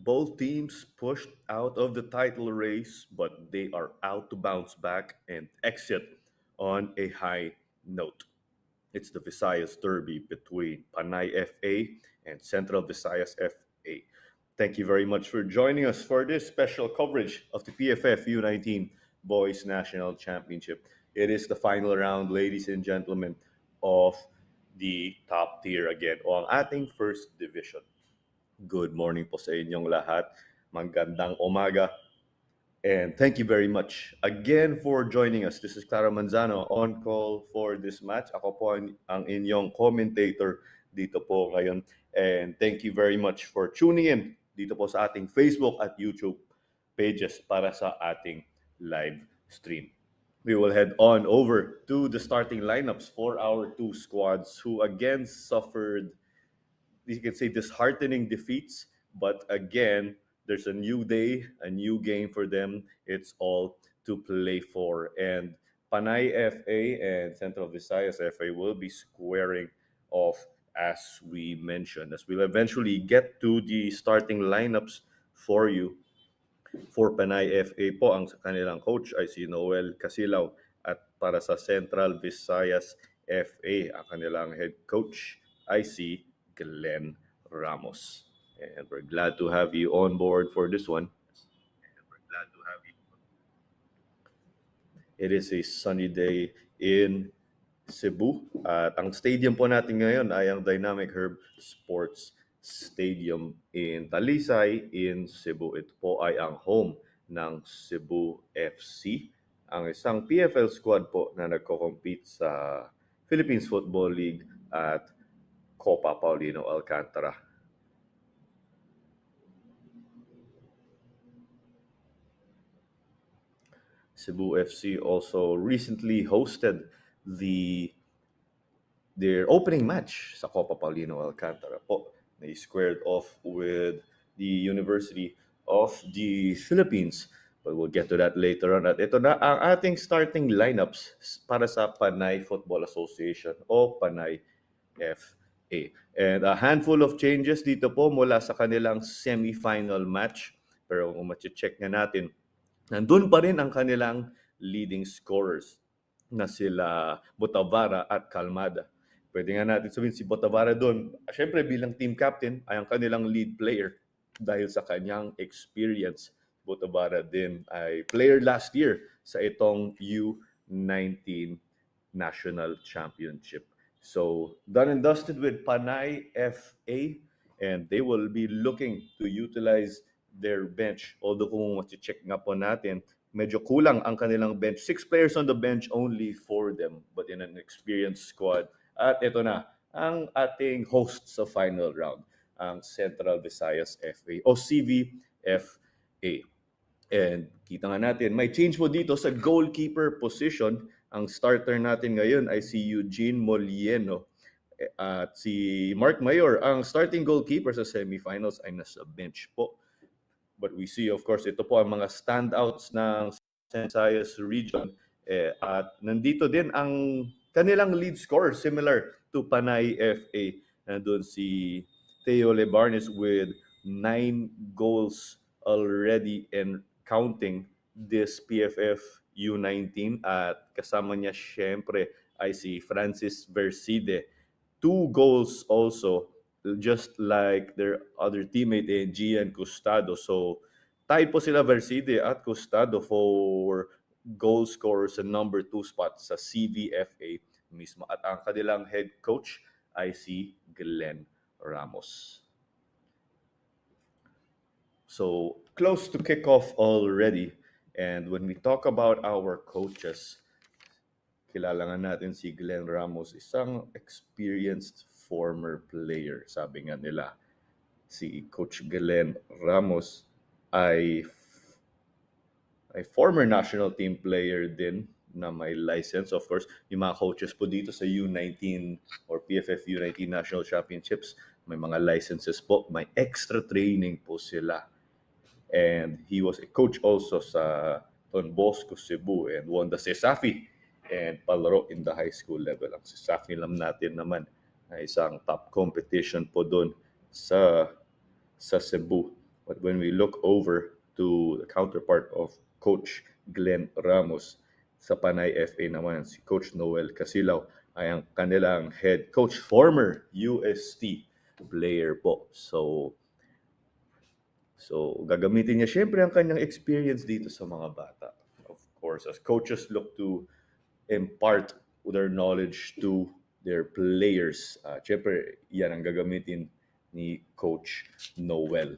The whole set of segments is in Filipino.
Both teams pushed out of the title race, but they are out to bounce back and exit on a high note. It's the Visayas Derby between Panay FA and Central Visayas FA. Thank you very much for joining us for this special coverage of the PFF U19 Boys National Championship. It is the final round, ladies and gentlemen, of the top tier again o ang ating first division. Good morning po sa inyong lahat. Magandang umaga. And thank you very much again for joining us. This is Clara Manzano on call for this match. Ako po ang inyong commentator dito po ngayon. And thank you very much for tuning in dito po sa ating Facebook at YouTube pages para sa ating live stream. We will head on over to the starting lineups for our two squads who again suffered, you can say, disheartening defeats. But again, there's a new day, a new game for them. It's all to play for. And Panay FA and Central Visayas FA will be squaring off as we mentioned, as we'll eventually get to the starting lineups for you. For Panay FA po, ang kanilang coach ay si Noel Casilaw. At para sa Central Visayas FA, ang kanilang head coach ay si Glenn Ramos. And we're glad to have you on board for this one. It is a sunny day in Cebu. At ang stadium po natin ngayon ay ang Dynamic Herb Sports Stadium in Talisay in Cebu. Ito po ay ang home ng Cebu FC, ang isang PFL squad po na nagko-compete sa Philippines Football League at Copa Paulino Alcantara. Cebu FC also recently hosted their opening match sa Copa Paulino Alcantara po. They squared off with the University of the Philippines. But we'll get to that later on. At ito na ang ating starting lineups para sa Panay Football Association o Panay FA. And a handful of changes dito po mula sa kanilang semi-final match. Pero kung check nga natin, nandun pa rin ang kanilang leading scorers na sila Botavara at Calmada. Pwede nga natin sabihin si Botavara doon. Siyempre bilang team captain ay ang kanilang lead player dahil sa kanyang experience. Botavara din ay player last year sa itong U19 National Championship. So, done and dusted with Panay FA, and they will be looking to utilize their bench. Although kung check nga po natin, medyo kulang ang kanilang bench. 6 players on the bench only for them, but in an experienced squad. At ito na, ang ating host sa final round, ang Central Visayas FA o CVFA. And kita nga natin, may change mo dito sa goalkeeper position. Ang starter natin ngayon ay si Eugene Molieno. At si Mark Mayor, ang starting goalkeeper sa semifinals ay nasa bench po. But we see, of course, ito po ang mga standouts ng Visayas region. At nandito din ang kanilang lead scorer, similar to Panay FA. Nandun si Theo Lebarnes with 9 goals already and counting this PFF U19. At kasama niya syempre ay si Francis Verside. 2 goals also, just like their other teammate, Gian Custado. So, tied po sila Verside at Custado for goal scorers sa number 2 spot sa CVFA mismo. At ang kanilang head coach ay si Glenn Ramos. So, close to kickoff already. And when we talk about our coaches, kilala nga natin si Glenn Ramos, isang experienced former player. Sabi nga nila, si Coach Glenn Ramos ay former national team player din na may license. Of course, yung mga coaches po dito sa U19 or PFF U19 National Championships, may mga licenses po, may extra training po sila. And he was a coach also sa Don Bosco, Cebu, and won the CESAFI and palaro in the high school level. Ang CESAFI lang natin naman ay isang top competition po doon sa Cebu But when we look over to the counterpart of Coach Glenn Ramos sa Panay FA naman, si Coach Noel Casilaw ay ang kanilang head coach, former UST player po. So gagamitin niya syempre ang kanyang experience dito sa mga bata. Of course, as coaches look to impart their knowledge to their players. Syempre, yan ang gagamitin ni Coach Noel.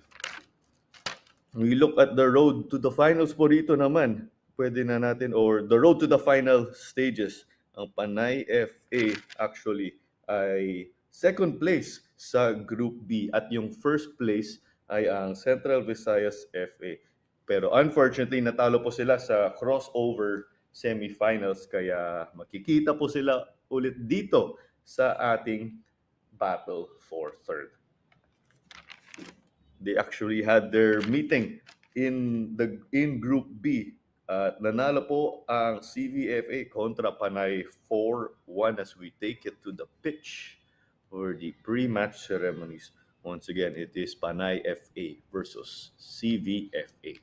We look at the road to the finals po rito naman. Pwede na natin, or the road to the final stages. Ang Panay FA actually ay second place sa Group B at yung first place ay ang Central Visayas FA. Pero unfortunately, natalo po sila sa crossover semifinals kaya makikita po sila ulit dito sa ating battle for third. They actually had their meeting in Group B. Nanalo po ang CVFA kontra Panay 4-1 as we take it to the pitch for the pre-match ceremonies. Once again, it is Panay FA versus CVFA.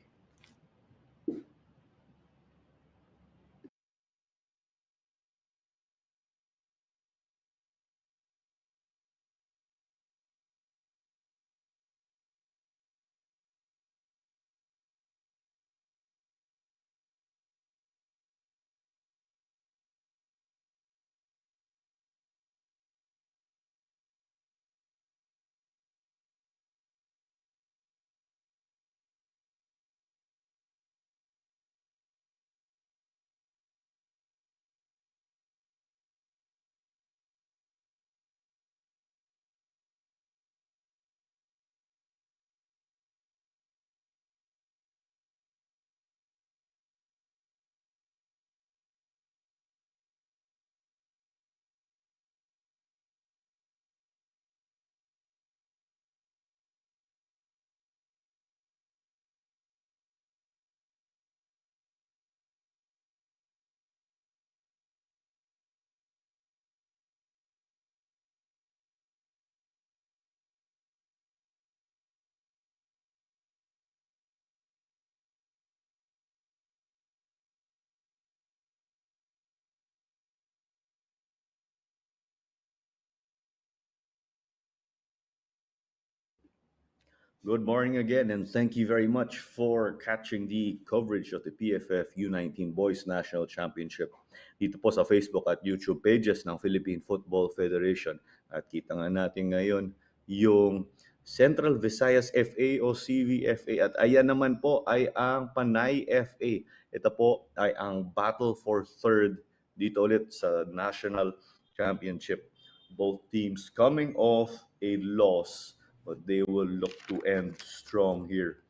Good morning again, and thank you very much for catching the coverage of the PFF U19 Boys National Championship dito po sa Facebook at YouTube pages ng Philippine Football Federation. At kita nga natin ngayon yung Central Visayas FA o CVFA, at ayan naman po ay ang Panay FA. Ito po ay ang battle for third dito ulit sa National Championship. Both teams coming off a loss, but they will look to end strong here.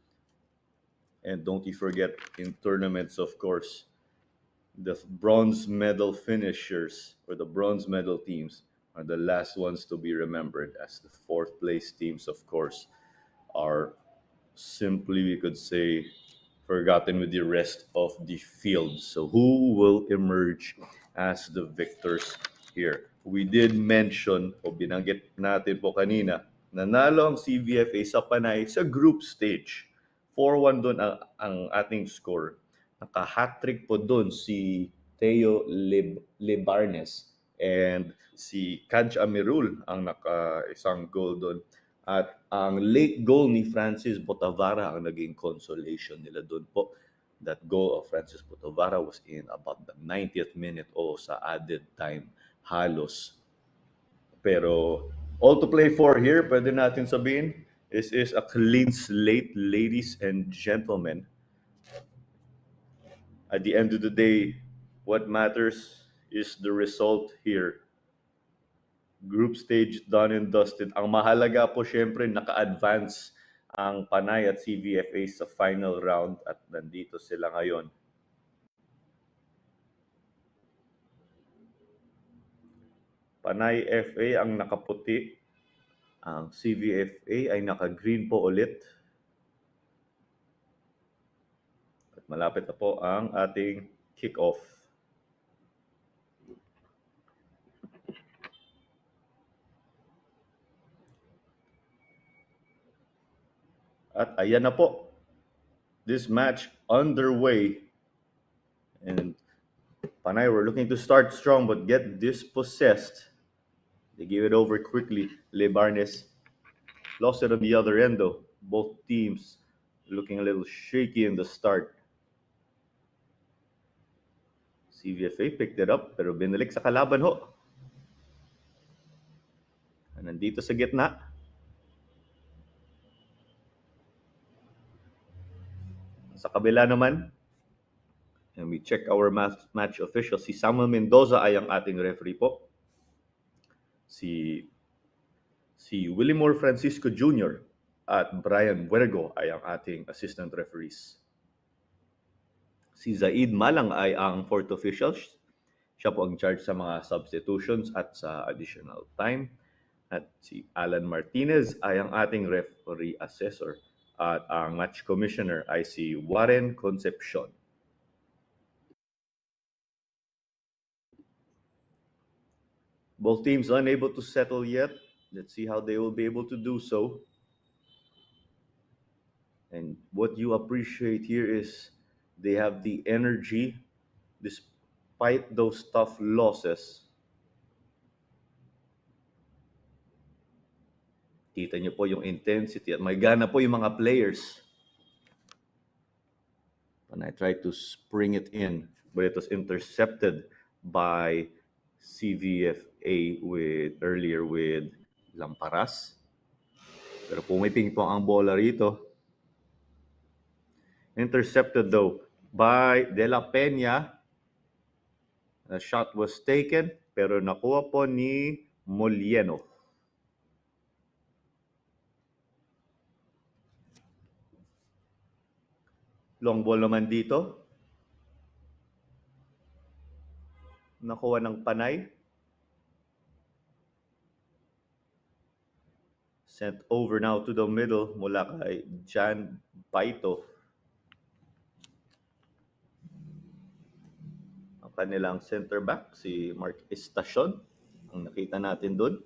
And don't you forget, in tournaments, of course, the bronze medal finishers or the bronze medal teams are the last ones to be remembered, as the fourth place teams, of course, are simply, we could say, forgotten with the rest of the field. So who will emerge as the victors here? We did mention, o binanggit natin po kanina, nanalo ang CVFA sa Panay sa group stage. 4-1 doon ang ating score. Naka-hat-trick po doon si Teo Libarnes and si Kaj Amirul ang naka-isang goal doon. At ang late goal ni Francis Botavara ang naging consolation nila doon po. That goal of Francis Botavara was in about the 90th minute o sa added time halos. Pero all to play for here, pwede natin sabihin, is a clean slate, ladies and gentlemen. At the end of the day, what matters is the result here. Group stage done and dusted. Ang mahalaga po syempre naka-advance ang Panay at CVFA sa final round at nandito sila ngayon. Panay FA ang nakaputi, ang CVFA ay naka-green po ulit. At malapit na po ang ating kick-off. At ayan na po, this match underway. And Panay were looking to start strong but get dispossessed. They gave it over quickly. Lebarnes lost it on the other end though. Both teams looking a little shaky in the start. CVFA picked it up pero binalik sa kalaban ho. Nandito sa gitna. Sa kabila naman, and we check our match official. Si Samuel Mendoza ay ang ating referee po. Si Willimore Francisco Jr. at Brian Buergo ay ang ating assistant referees. Si Zaid Malang ay ang fourth official. Siya po ang charge sa mga substitutions at sa additional time. At si Alan Martinez ay ang ating referee assessor. At ang match commissioner ay si Warren Concepcion. Both teams unable to settle yet. Let's see how they will be able to do so. And what you appreciate here is they have the energy despite those tough losses. Kita niyo po yung intensity at may gana po yung mga players. And I tried to spring it in, but it was intercepted by CVFA earlier with Lamparas. Pero pumiping po ang bola rito. Intercepted though by De La Peña. The shot was taken pero nakuha po ni Molieno. Long ball naman dito. Nakuha ng Panay. Sent over now to the middle mula kay Jan Baito. Ang kanilang center back, si Mark Estacion. Ang nakita natin doon.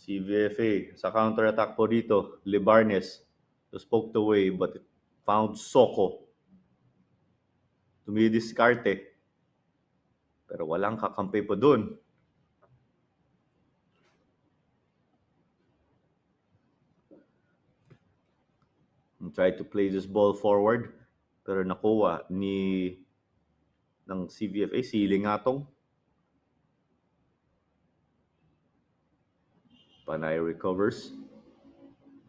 Si VFA sa counter-attack po dito, Lebarnes was poked away but it found Soko. Tumidiskarte. Pero walang kakampi po doon. And tried to play this ball forward pero nakuha ng CVFA, si Lingatong. Panay recovers.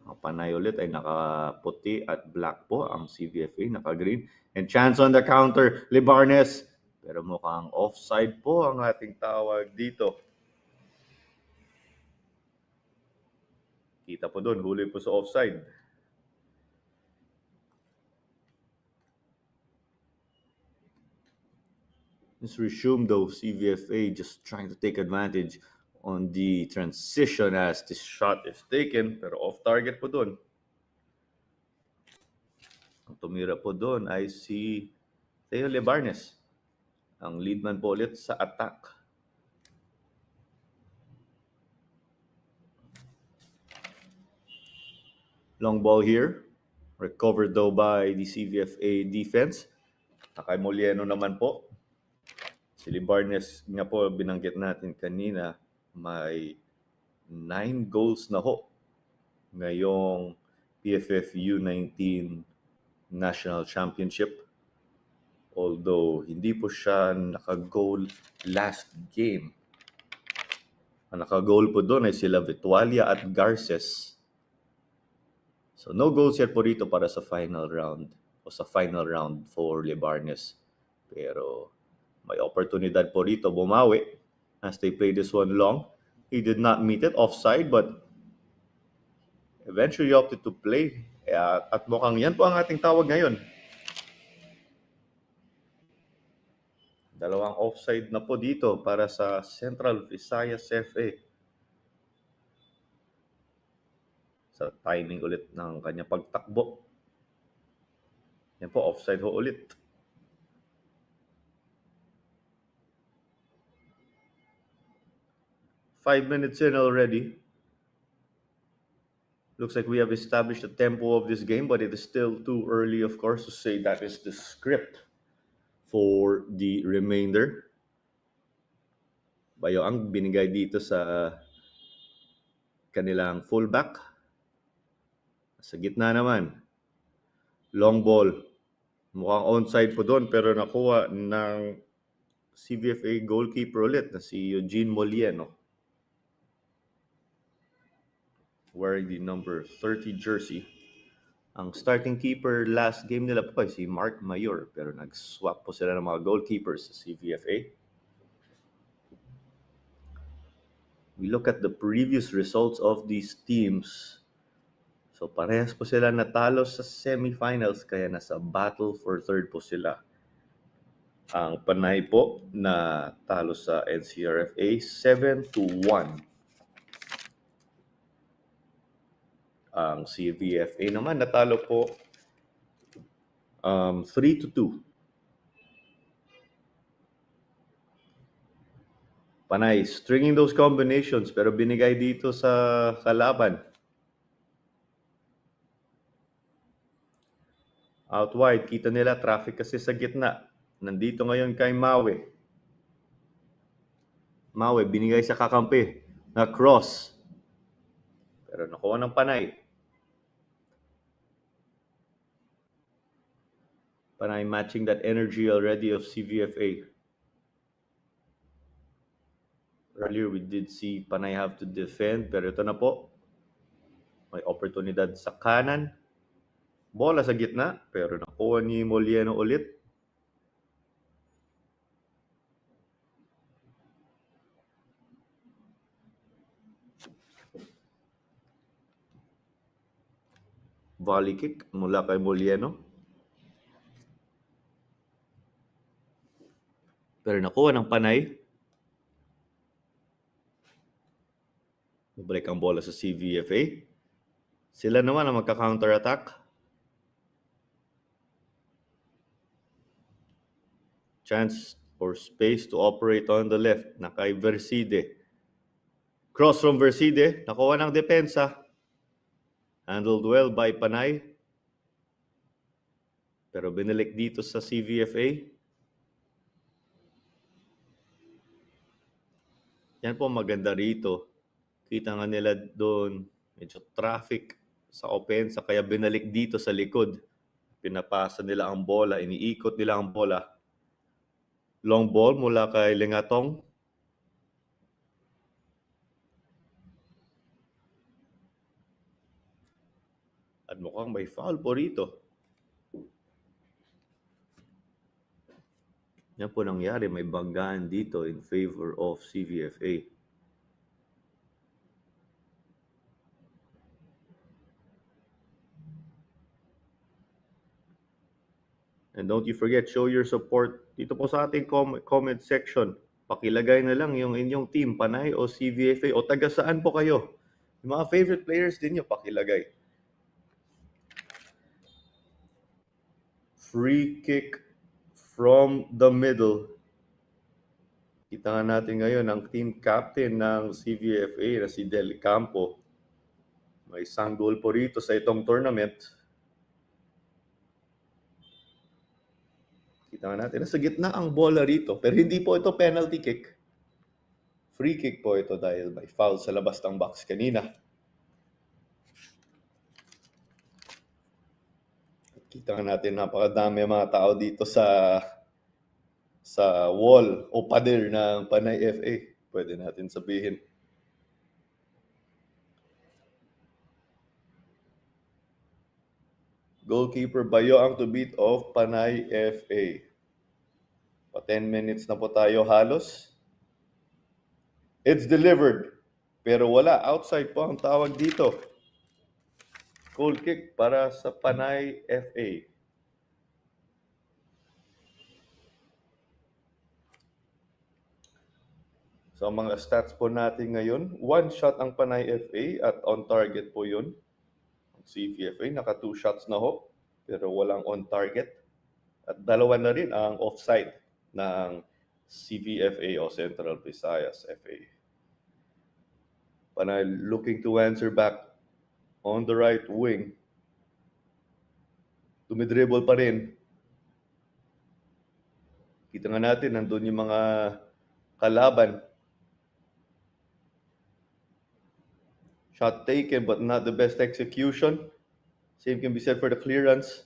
Ang Panay ulit ay nakaputi at black po. Ang CVFA naka-green. And chance on the counter, Lebarnes. Pero mukhang offside po ang ating tawag dito. Kita po doon, huli po sa offside. Let's resume though, CVFA just trying to take advantage on the transition as this shot is taken, pero off target po doon. Ang tumira po doon ay si Theo Lebarnes, ang lead man po ulit sa attack. Long ball here, recovered though by the CVFA defense. Kay Molieno naman po. Si Lebarnes nga po binanggit natin kanina, may 9 goals na ho ngayong PFF U19 National Championship. Although hindi po siya naka-goal last game. Ang naka-goal po doon ay sila Vitualia at Garces. So no goals yet po dito para sa final round o sa final round for Lebarnes. Pero may oportunidad po dito bumawi as they play this one long. He did not meet it, offside, but eventually opted to play. At mukhang yan po ang ating tawag ngayon. Dalawang offside na po dito para sa Central Visayas FA. Sa timing ulit ng kanya pagtakbo. Yan po, offside ho ulit. 5 minutes in already. Looks like we have established the tempo of this game, but it is still too early, of course, to say that is the script for the remainder. Bayo ang binigay dito sa kanilang fullback. Sa gitna naman, long ball. Mukhang onside po doon pero nakuha ng CVFA goalkeeper ulit na si Eugene Molieno. Wearing the number 30 jersey. Ang starting keeper last game nila po ay si Mark Mayor pero nag-swap po sila ng mga goalkeepers sa CVFA. We look at the previous results of these teams. So parehas po sila natalo sa semifinals kaya nasa battle for third po sila. Ang Panay po na talo sa NCRFA 7-1. Ang CVFA naman natalo po 3-2. Panay stringing those combinations pero binigay dito sa kalaban. Out wide, kita nila traffic kasi sa gitna. Nandito ngayon kay Mawe. Mawe binigay sa kakampi na cross. Pero nakuha ng Panay. Panay matching that energy already of CVFA. Earlier we did see Panay have to defend pero ito na po. May oportunidad sa kanan. Bola sa gitna pero nakuha ni Molieno ulit. Volley kick mula kay Molieno. Pero nakuha ng Panay. Balik ang bola sa CVFA. Sila naman ang magka-counter-attack. Chance or space to operate on the left na kay Verside. Cross from Verside. Nakuha ng depensa. Handled well by Panay. Pero binalik dito sa CVFA. Yan po maganda rito. Kita nga nila doon, medyo traffic sa opensa kaya binalik dito sa likod. Pinapasa nila ang bola, iniikot nila ang bola. Long ball mula kay Lingatong. At mukhang may foul po rito. Yan po nangyari, may banggaan dito in favor of CVFA. And don't you forget, show your support dito po sa ating comment section. Pakilagay na lang yung inyong team, Panay o CVFA o taga saan po kayo. Yung mga favorite players din nyo, pakilagay. Free kick from the middle. Kita nga natin ngayon ang team captain ng CVFA na si Del Campo. May isang goal po rito sa itong tournament. Kita nga natin, nasa gitna ang bola rito. Pero hindi po ito penalty kick. Free kick po ito dahil may foul sa labas ng box kanina. Kita nga natin, napakadami mga tao dito sa wall o pader ng Panay FA. Pwede natin sabihin. Goalkeeper Bayo ang to beat of Panay FA. Pa 10 minutes na po tayo halos. It's delivered. Pero wala. Outside po ang tawag dito. Goal kick para sa Panay FA. So ang mga stats po natin ngayon, 1 shot ang Panay FA at on target po yun. CVFA, naka 2 shots na ho, pero walang on target. At dalawa na rin ang offside ng CVFA o Central Visayas FA. Panay looking to answer back on the right wing. Dumidribble pa rin. Kita nga natin, nandun yung mga kalaban. Shot taken but not the best execution. Same can be said for the clearance.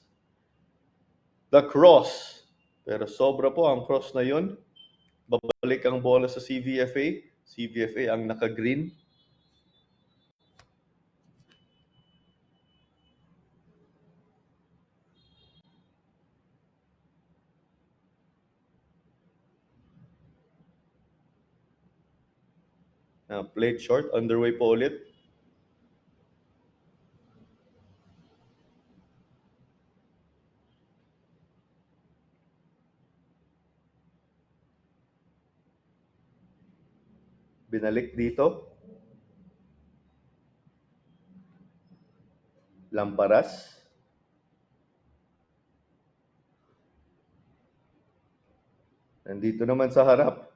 The cross. Pero sobra po ang cross na yun. Babalik ang bola sa CVFA. CVFA ang naka-green. Played short. Underway po ulit. Binalik dito. Lamparas. Nandito naman sa harap.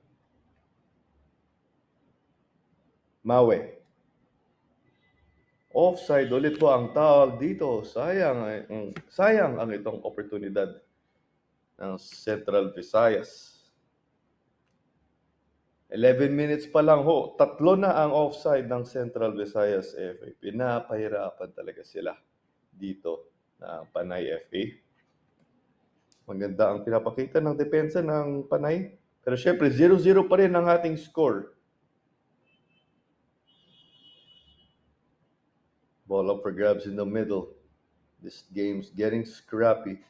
Mawe. Offside ulit po ang tawag dito. Sayang ang itong oportunidad ng Central Visayas. 11 minutes pa lang ho. Tatlo na ang offside ng Central Visayas FA. Pinapahirapan talaga sila dito na Panay FA. Maganda ang pinapakita ng depensa ng Panay. Pero syempre, 0-0 pa rin ang ating score. Ball up for grabs in the middle. This game's getting scrappy.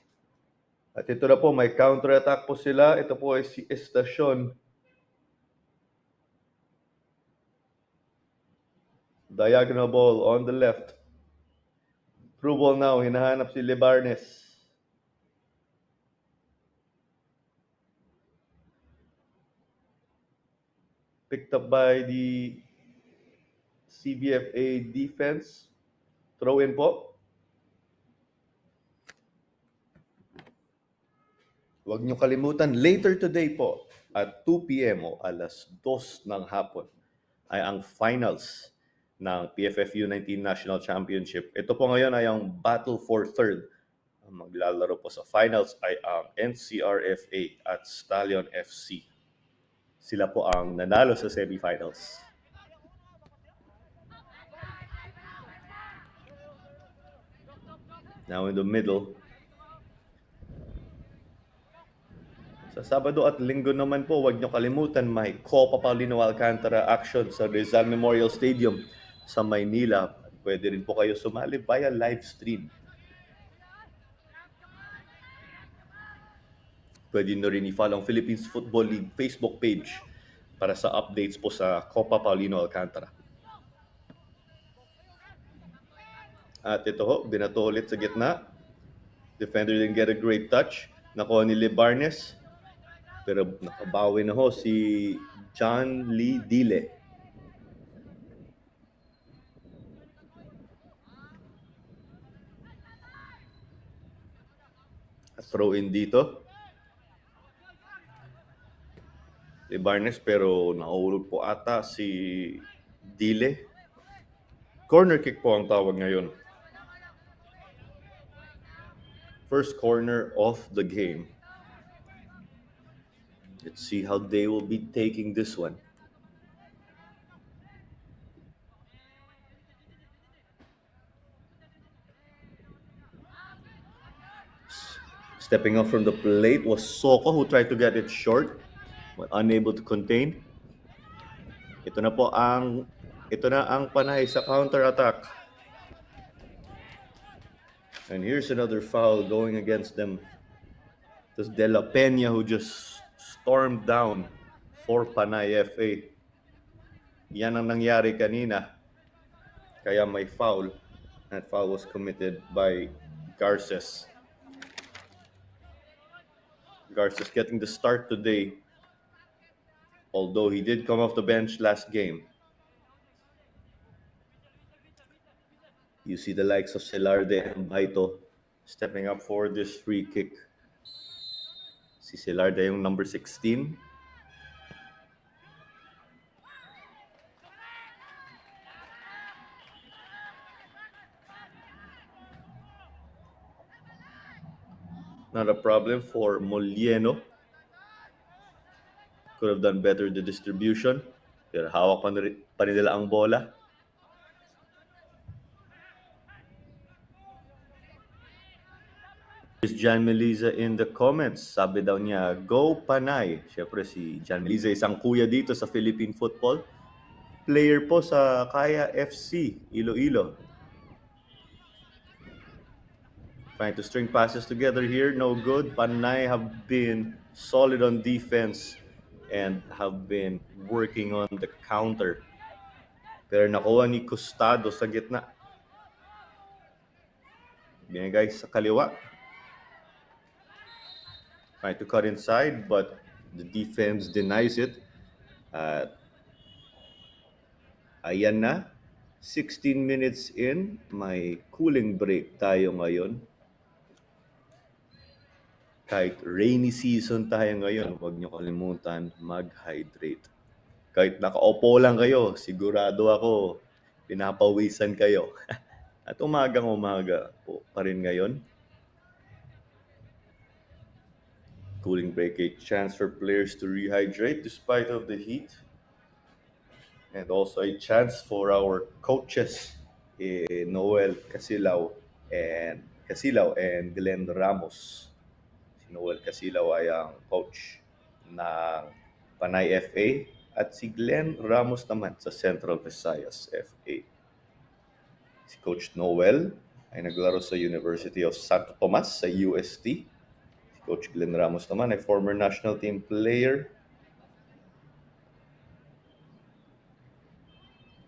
At ito na po, may counter-attack po sila. Ito po ay si Estacion. Diagonal ball on the left. Through ball now, hinahanap si Lebarnes. Picked up by the CBFA defense. Throw in po. Huwag niyo kalimutan, later today po, at 2 p.m. o alas 2 ng hapon, ay ang finals ng PFF U19 National Championship. Ito po ngayon ay ang Battle for Third. Ang maglalaro po sa finals ay ang NCRFA at Stallion FC. Sila po ang nanalo sa semifinals. Now in the middle. Sa Sabado at Linggo naman po, huwag niyo kalimutan, may Copa Paulino Alcantara action sa Rizal Memorial Stadium sa Maynila. Pwede rin po kayo sumali via live stream. Pwede nyo rin i-follow ang Philippines Football League Facebook page para sa updates po sa Copa Paulino Alcantara. At ito ho, binato ulit sa gitna. Defender didn't get a great touch. Nakuha ni Lebarnes. Pero nakabawi na ho si John Lee Dile. At throw in dito. Lebarnes pero nahulog po ata si Dile. Corner kick po ang tawag ngayon. First corner of the game. Let's see how they will be taking this one. Stepping up from the plate was Soko, who tried to get it short but unable to contain. Ito na ang Panay sa counter-attack. And here's another foul going against them. It was De La Peña who just stormed down for Panay FA. Yan ang nangyari kanina. Kaya may foul. That foul was committed by Garces. Garces getting the start today, although he did come off the bench last game. You see the likes of Celarde and Baito stepping up for this free kick. Si Celarde yung number 16. Not a problem for Molieno. Could have done better the distribution. Pero hawak pa nila ang bola. Is Jan Meliza in the comments. Sabi daw niya, go Panay. Siyempre si Jan Meliza isang kuya dito sa Philippine football. Player po sa Kaya FC, Iloilo. Trying to string passes together here, no good. Panay have been solid on defense and have been working on the counter. Pero nakuha ni Costado sa gitna. Binigay sa kaliwa. Trying to cut inside, but the defense denies it. At ayan na, 16 minutes in, may cooling break tayo ngayon. Kahit rainy season tayo ngayon, huwag niyo kalimutan mag-hydrate. Kahit nakaupo lang kayo, sigurado ako, pinapawisan kayo. At umagang umaga po pa rin ngayon. Cooling break, a chance for players to rehydrate despite of the heat. And also a chance for our coaches, Noel Casilaw and Glenn Ramos. Si Noel Casilaw ay ang coach ng Panay FA at si Glenn Ramos naman sa Central Visayas FA. Si Coach Noel ay naglaro sa University of Santo Tomas sa UST. Si Coach Glenn Ramos naman ay former national team player.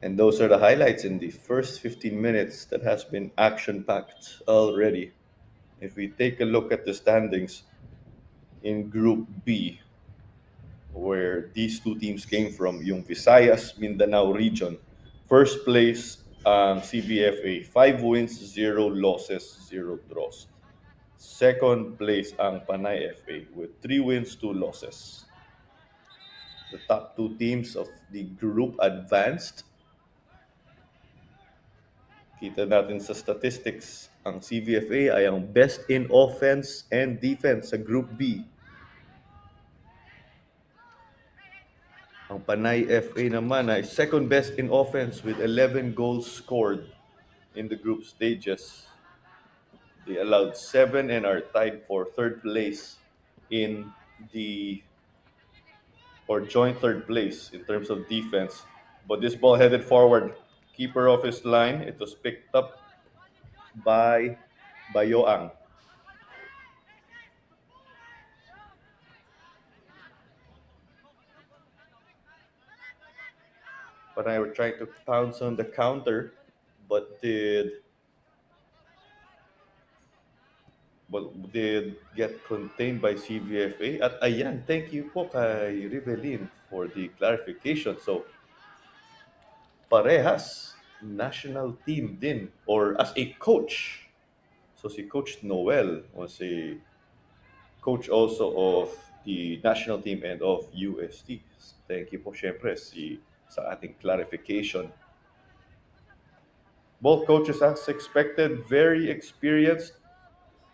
And those are the highlights in the first 15 minutes that has been action-packed already. If we take a look at the standings in Group B, where these two teams came from, yung Visayas, Mindanao region. First place ang CBFA, 5 wins, 0 losses, 0 draws. Second place ang Panay FA with 3 wins, 2 losses. The top two teams of the group advanced. Kita natin sa statistics, ang CVFA ay ang best in offense and defense sa Group B. Ang Panay FA naman ay second best in offense with 11 goals scored in the group stages. They allowed 7 and are tied for third place in the or joint third place in terms of defense. But this ball headed forward. Keeper off his line. It was picked up by Bayoang. But I were trying to pounce on the counter, but did get contained by CVFA. At ayan, thank you po kay Rivelin for the clarification. So, parehas, national team din, or as a coach. So si Coach Noel was a coach also of the national team and of UST. Thank you po syempre sa ating clarification. Both coaches as expected, very experienced.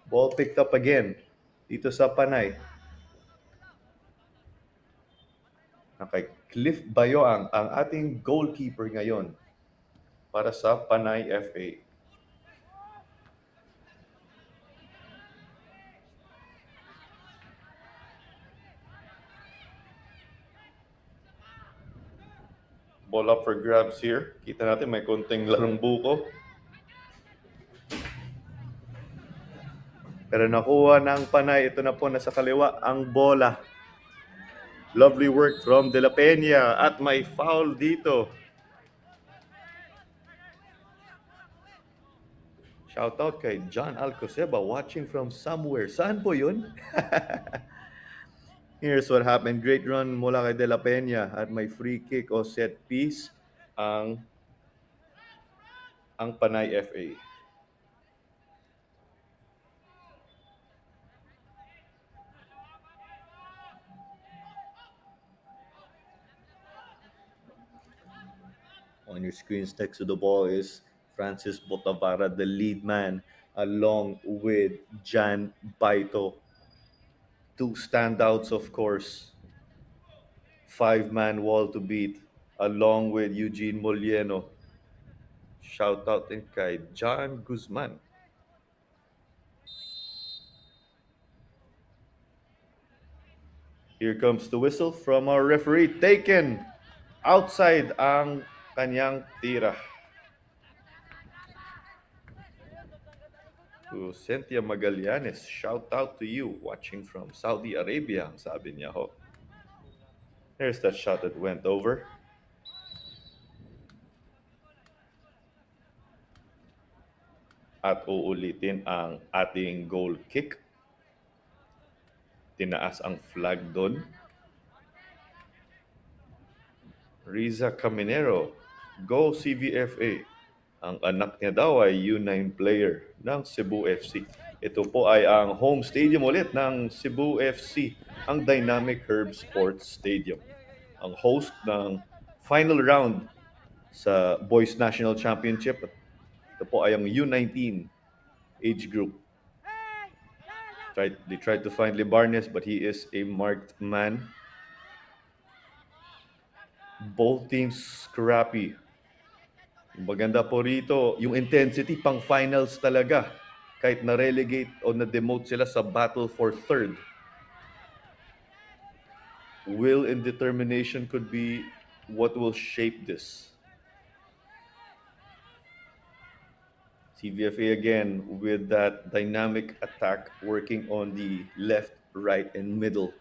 Ball picked up again dito sa Panay. Kay Cliff Bayoang ang ating goalkeeper ngayon para sa Panay FA. Ball up for grabs here. Kita natin may konting larong buko. Pero nakuha ng Panay. Ito na po nasa kaliwa ang bola. Lovely work from De La Peña at may foul dito. Shoutout kay John Alcoseba watching from somewhere. Saan po yun? Here's what happened. Great run mula kay De La Peña at may free kick o set piece ang Panay FA. On your screens next to the ball is Francis Botavara, the lead man along with Jan Baito. Two standouts, of course. Five-man wall to beat, along with Eugene Molieno. Shout out din kay John Guzman. Here comes the whistle from our referee. Taken outside ang kanyang tira. To Cynthia Magallanes, shout out to you watching from Saudi Arabia, ang sabi niya ho. There's that shot that went over. At uulitin ang ating goal kick. Tinaas ang flag doon. Riza Caminero, go CVFA. Ang anak niya daw ay U19 player ng Cebu FC. Ito po ay ang home stadium ulit ng Cebu FC, ang Dynamic Herb Sports Stadium. Ang host ng final round sa Boys National Championship. Ito po ay ang U19 age group. They tried to find Libarnes, but he is a marked man. Both teams scrappy. Yung maganda po rito, yung intensity pang finals talaga. Kahit na-relegate o na-demote sila sa battle for third. Will and determination could be what will shape this. CVFA again with that dynamic attack working on the left, right, and middle.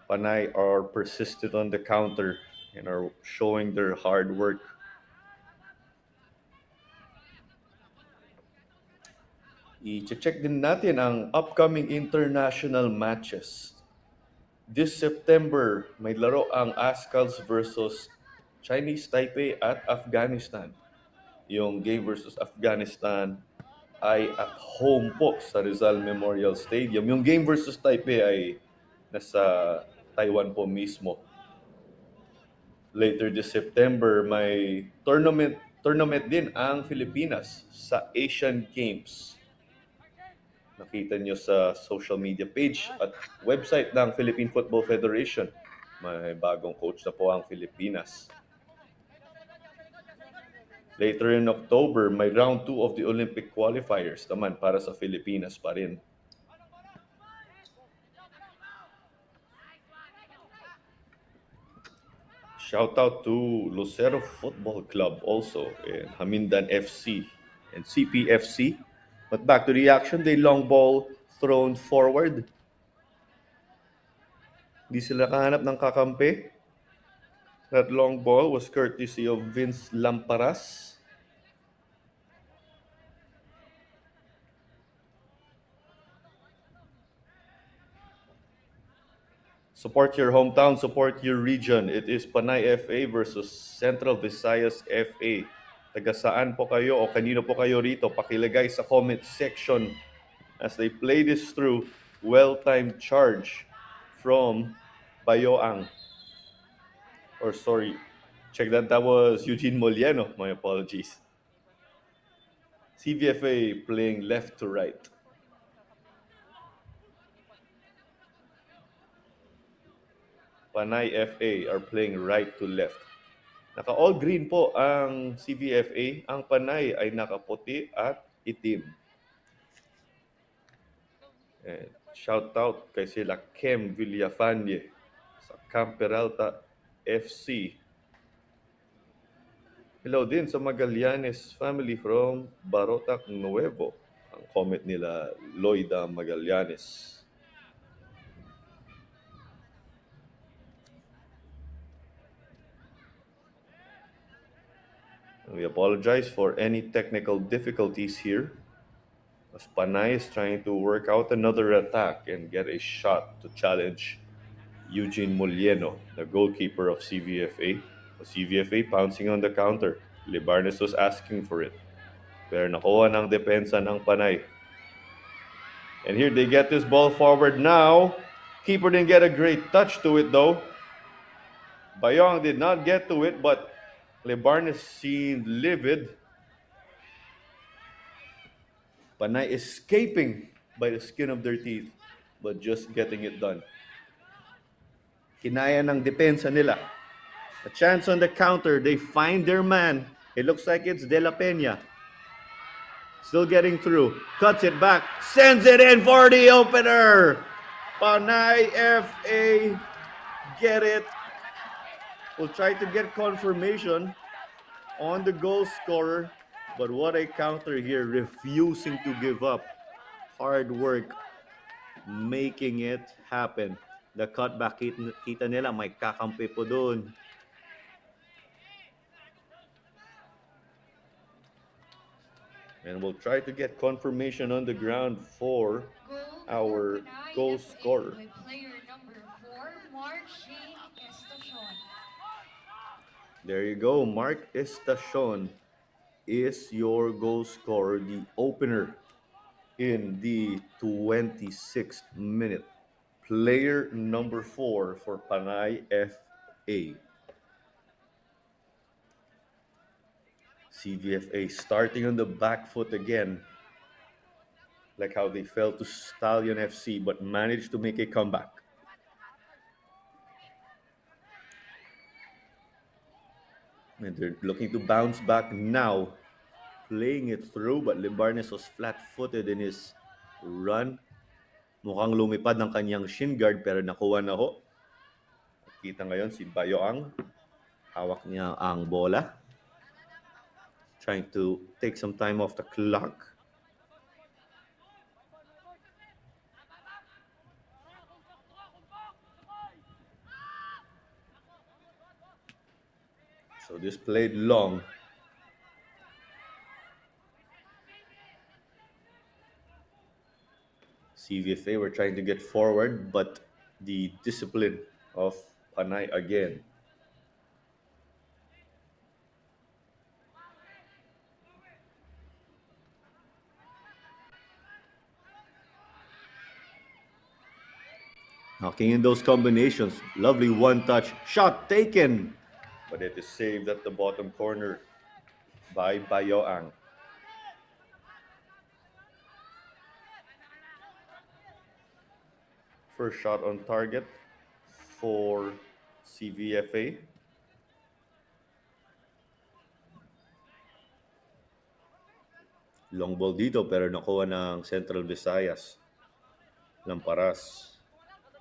Panay are persistent on the counter and are showing their hard work. I-check din natin ang upcoming international matches. This September, may laro ang Ascals versus Chinese Taipei at Afghanistan. Yung game versus Afghanistan ay at home po sa Rizal Memorial Stadium. Yung game versus Taipei ay nasa Taiwan po mismo. Later this September, may tournament din ang Pilipinas sa Asian Games. Nakita nyo sa social media page at website ng Philippine Football Federation. May bagong coach na po ang Pilipinas. Later in October, may round 2 of the Olympic qualifiers naman para sa Pilipinas pa rin. Shout out to Lucero Football Club also, and Hamindan FC and CPFC. But back to the action, the long ball thrown forward. Di sila kahanap ng kakampi. That long ball was courtesy of Vince Lamparas. Support your hometown, support your region. It is Panay FA versus Central Visayas FA. Taga saan po kayo o kanino po kayo rito? Pakilagay sa comment section as they play this through. Well-timed charge from Bayoang. Or sorry, check that was Eugene Molieno. My apologies. CVFA playing left to right. Panay FA are playing right to left. Naka-all green po ang CVFA. Ang Panay ay nakaputi at itim. And shout out kay sila Kem Villafanye sa Camp Peralta FC. Hello din sa Magallanes family from Barotac Nuevo. Ang comment nila Loida Magallanes. We apologize for any technical difficulties here, as Panay is trying to work out another attack and get a shot to challenge Eugene Molieno, the goalkeeper of CVFA. CVFA pouncing on the counter. Libarnes was asking for it. Pero nakuha ng depensa ng Panay. And here they get this ball forward now. Keeper didn't get a great touch to it though. Bayong did not get to it, but Libarnes seemed livid. Panay escaping by the skin of their teeth, but just getting it done. Kinaya ng depensa nila. A chance on the counter. They find their man. It looks like it's De La Peña. Still getting through. Cuts it back. Sends it in for the opener. Panay FA get it. We'll try to get confirmation on the goal scorer. But what a counter here. Refusing to give up. Hard work. Making it happen. The cutback, kita nila may kakampi po doon. And we'll try to get confirmation on the ground for our goal scorer. Player number 4, Mark Shane Estacion. There you go. Mark Estacion is your goal scorer, the opener in the 26th minute. Player number 4 for Panay FA. CVFA starting on the back foot again, like how they fell to Stallion FC but managed to make a comeback. And they're looking to bounce back now, playing it through, but Libarnes was flat-footed in his run. Mukhang lumipad ng kanyang shin guard pero nakuha na ho. Kita ngayon si Bayoang, hawak niya ang bola, trying to take some time off the clock. So this played long. CVFA were trying to get forward, but the discipline of Panay again. Knocking in those combinations. Lovely one-touch shot taken. But it is saved at the bottom corner by Bayoang. First shot on target for CVFA. Long ball dito pero nakuha ng Central Visayas. Lamparas.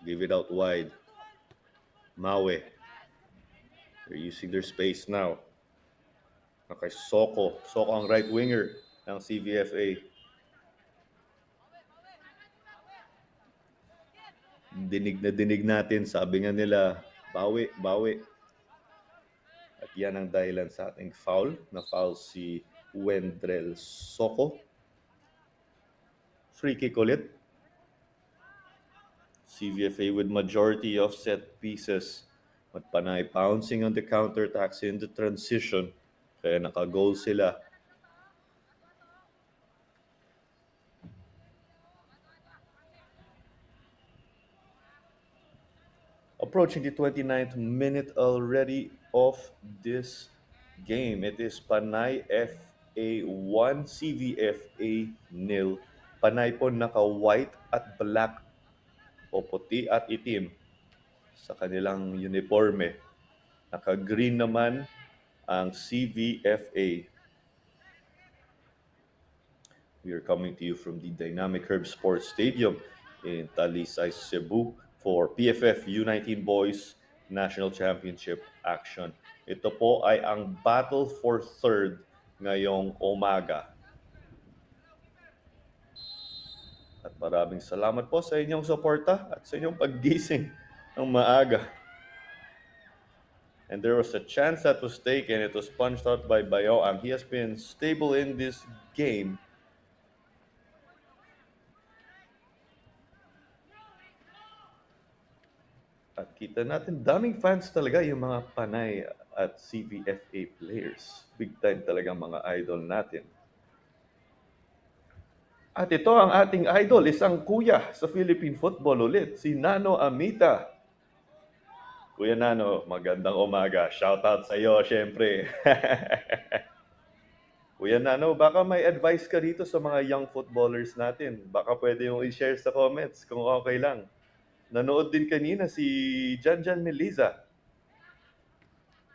Give it out wide. Mawe. They're using their space now. Kay Soko. Soko ang right winger ng CVFA. Dinig natin. Sabi nga nila, bawi, bawi. At yan ang dahilan sa ating foul. Na-foul si Wendrell Soko. Free kick ulit. CVFA with majority of set pieces. At Panay pouncing on the counterattacks in the transition. Kaya naka-goal sila. Approaching the 29th minute already of this game. It is Panay FA 1, CVFA 0. Panay po naka-white at black o puti at itim sa kanilang uniforme. Naka-green naman ang CVFA. We are coming to you from the Dynamic Herb Sports Stadium in Talisay, Cebu for PFF U19 Boys National Championship action. Ito po ay ang battle for third ngayong umaga. At maraming salamat po sa inyong suporta at sa inyong paggising ng maaga. And there was a chance that was taken. It was punched out by Bayoang. He has been stable in this game. At kita natin, daming fans talaga yung mga Panay at CVFA players. Big time talaga mga idol natin. At ito ang ating idol, isang kuya sa Philippine football ulit, si Nano Amita. Kuya Nano, magandang umaga. Shoutout sa iyo, syempre. Kuya Nano, baka may advice ka dito sa mga young footballers natin. Baka pwede yung i-share sa comments kung okay lang. Nanood din kanina si Janjan Meliza,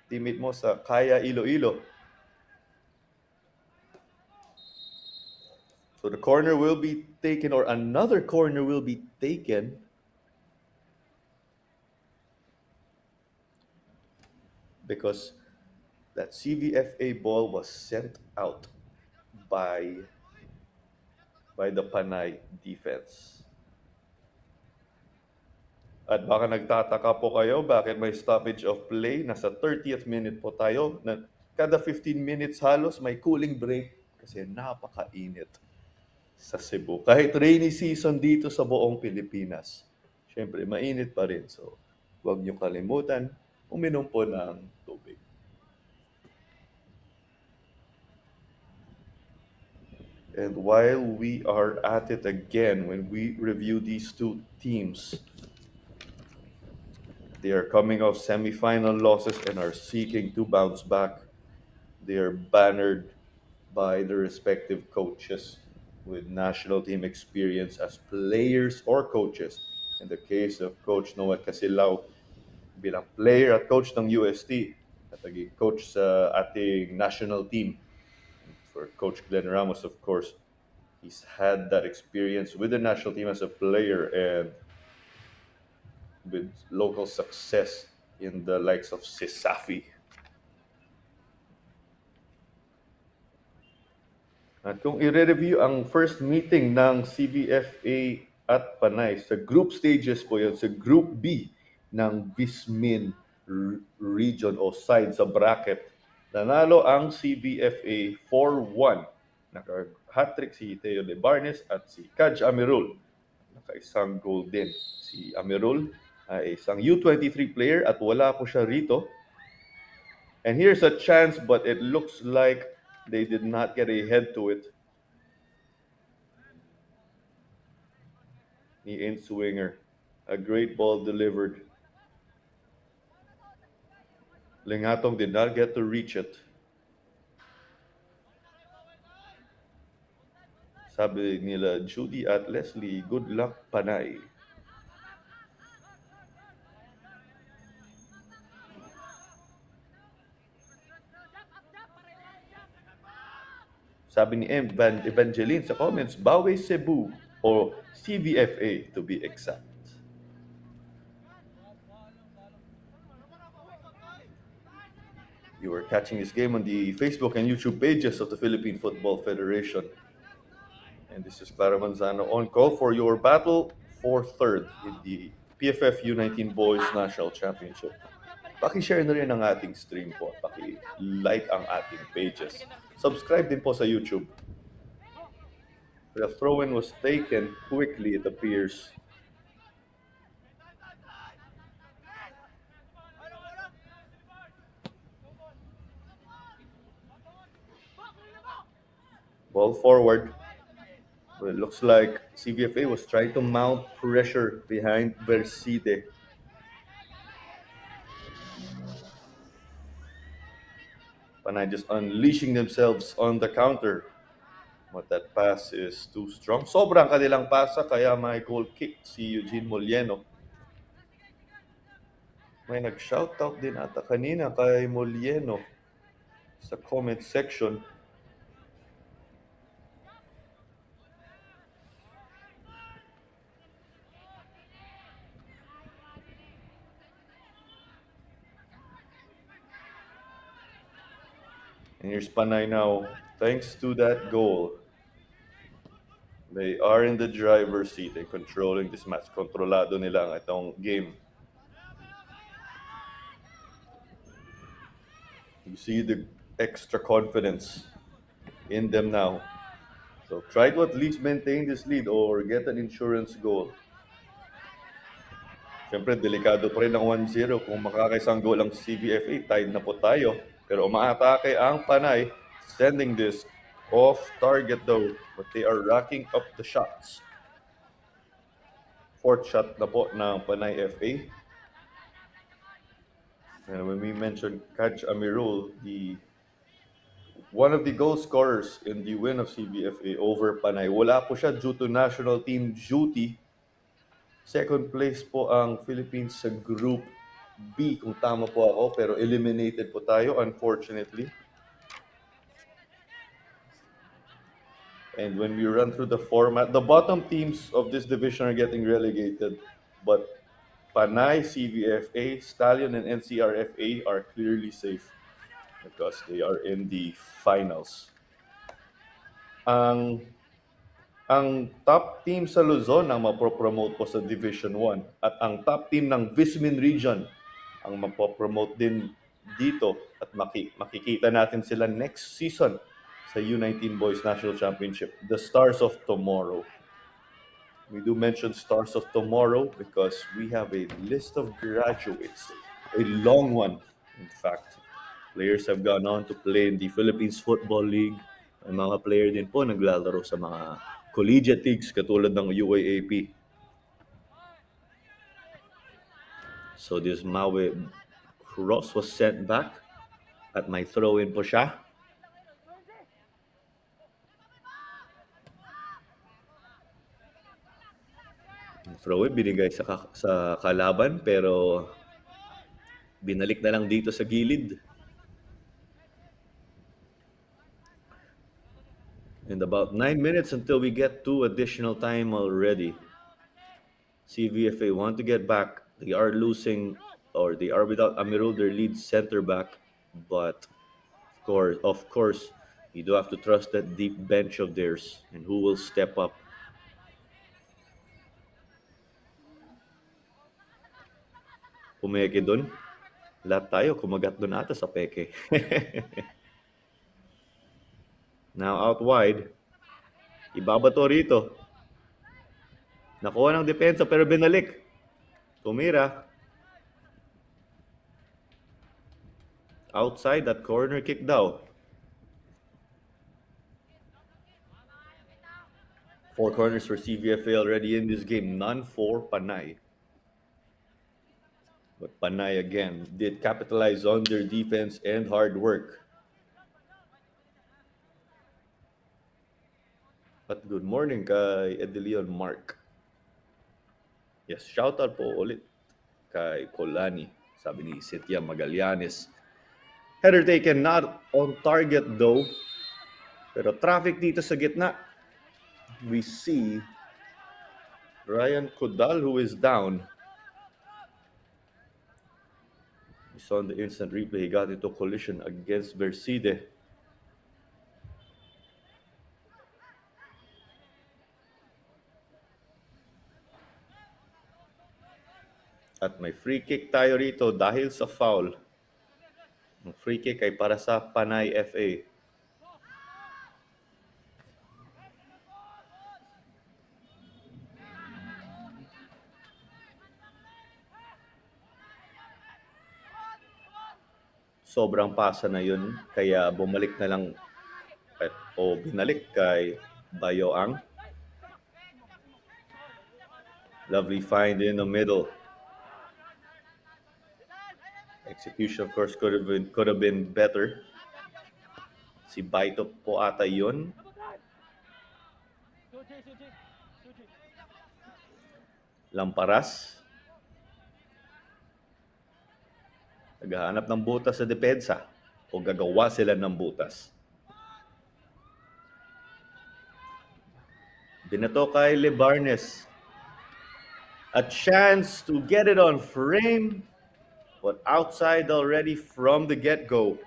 teammate mo sa Kaya Iloilo. So the corner will be taken, or another corner will be taken. Because that CVFA ball was sent out by the Panay defense. At baka nagtataka po kayo bakit may stoppage of play. Nasa 30th minute po tayo. Na kada 15 minutes halos may cooling break kasi napakainit sa Cebu. Kahit rainy season dito sa buong Pilipinas, syempre mainit pa rin. So, huwag niyo kalimutan, uminom po ng tubig. And while we are at it again, when we review these two teams, they are coming off semifinal losses and are seeking to bounce back. They are bannered by their respective coaches with national team experience as players or coaches. In the case of Coach Noah Casilao, bilang player at coach ng UST at naging coach sa ating national team. For Coach Glenn Ramos, of course, he's had that experience with the national team as a player and with local success in the likes of Sisafi. At kung i-review ang first meeting ng CBFA at Panay, sa group stages po yun, sa Group B ng Vismin region o side sa bracket, nanalo ang CBFA 4-1. Naka-hat-trick si Teo De Barnes at si Kaj Amirul. Naka-isang goal din. Si Amirul ay isang U23 player at wala po siya rito. And here's a chance, but it looks like they did not get a head to it. Ni in swinger. A great ball delivered. Lingatong did not get to reach it. Sabi nila Judy at Leslie, good luck Panay. Sabi ni Evangeline sa comments, Bawi Cebu or CVFA to be exact. You are catching this game on the Facebook and YouTube pages of the Philippine Football Federation. And this is Clara Manzano on call for your battle for third in the PFF U19 Boys National Championship. Paki-share na rin ang ating stream po. Paki-like ang ating pages. Subscribe din po sa YouTube. The throw-in was taken quickly, it appears. Ball forward. Well, it looks like CVFA was trying to mount pressure behind Verside. Panay just unleashing themselves on the counter. But that pass is too strong. Sobrang kanilang pasa kaya may goal kick si Eugene Molieno. May nag-shoutout din ata kanina kay Molieno sa comment section. And here's Panay now. Thanks to that goal, they are in the driver's seat and controlling this match. Kontrolado nila ang itong game. You see the extra confidence in them now. So try to at least maintain this lead or get an insurance goal. Siyempre, delikado pa rin ang 1-0. Kung makakaisang goal ang CVFA, tied na po tayo. Pero umaatake ang Panay, sending this off target though. But they are racking up the shots. Fourth shot na po ng Panay FA. And when we mentioned Kaj Amirul, the One of the goal scorers in the win of CBFA over Panay. Wala po siya due to national team duty. Second place po ang Philippines sa Group B, kung tama po ako, pero eliminated po tayo, unfortunately. And when we run through the format, the bottom teams of this division are getting relegated, but Panay, CVFA, Stallion, and NCRFA are clearly safe because they are in the finals. Ang ang top team sa Luzon ang mapopromote po sa Division 1 at ang top team ng Vismin Region ang mapopromote din dito at makikita natin sila next season sa U19 Boys National Championship, the Stars of Tomorrow. We do mention Stars of Tomorrow because we have a list of graduates, a long one, in fact. Players have gone on to play in the Philippines Football League. May mga player din po naglalaro sa mga collegiate leagues katulad ng UAAP. So this Maui cross was sent back at may throw-in po siya. Throw-in binigay sa kalaban pero binalik na lang dito sa gilid. And about 9 minutes until we get to additional time already. CVFA want to get back. They are losing, or they are without Amirul, their lead center back. But of course, you do have to trust that deep bench of theirs and who will step up. Pumeke dun. Lahat tayo kumagat dun ata sa peke. Now out wide. Ibabato rito. Nakuha ng depensa pero binalik. Tumira. Outside that corner kick daw. 4 corners for CVFA already in this game. None for Panay. But Panay again did capitalize on their defense and hard work. At good morning kay Edelion Mark. Yes, shoutout po ulit kay Colani. Sabi ni Cynthia Magallanes. Header taken, not on target though. Pero traffic dito sa gitna. We see Ryan Kodal who is down. We saw in the instant replay he got into collision against Verside. At may free kick tayo rito dahil sa foul. Ang free kick ay para sa Panay FA. Sobrang pasa na yun, kaya bumalik na lang o binalik kay Bayoang. Lovely find in the middle. Execution, of course, could have been better. Si Baito po ata yun. Lamparas. Naghahanap ng butas sa depensa o gagawa sila ng butas. Binato kay Lebarnes. A chance to get it on frame, but outside already from the get-go.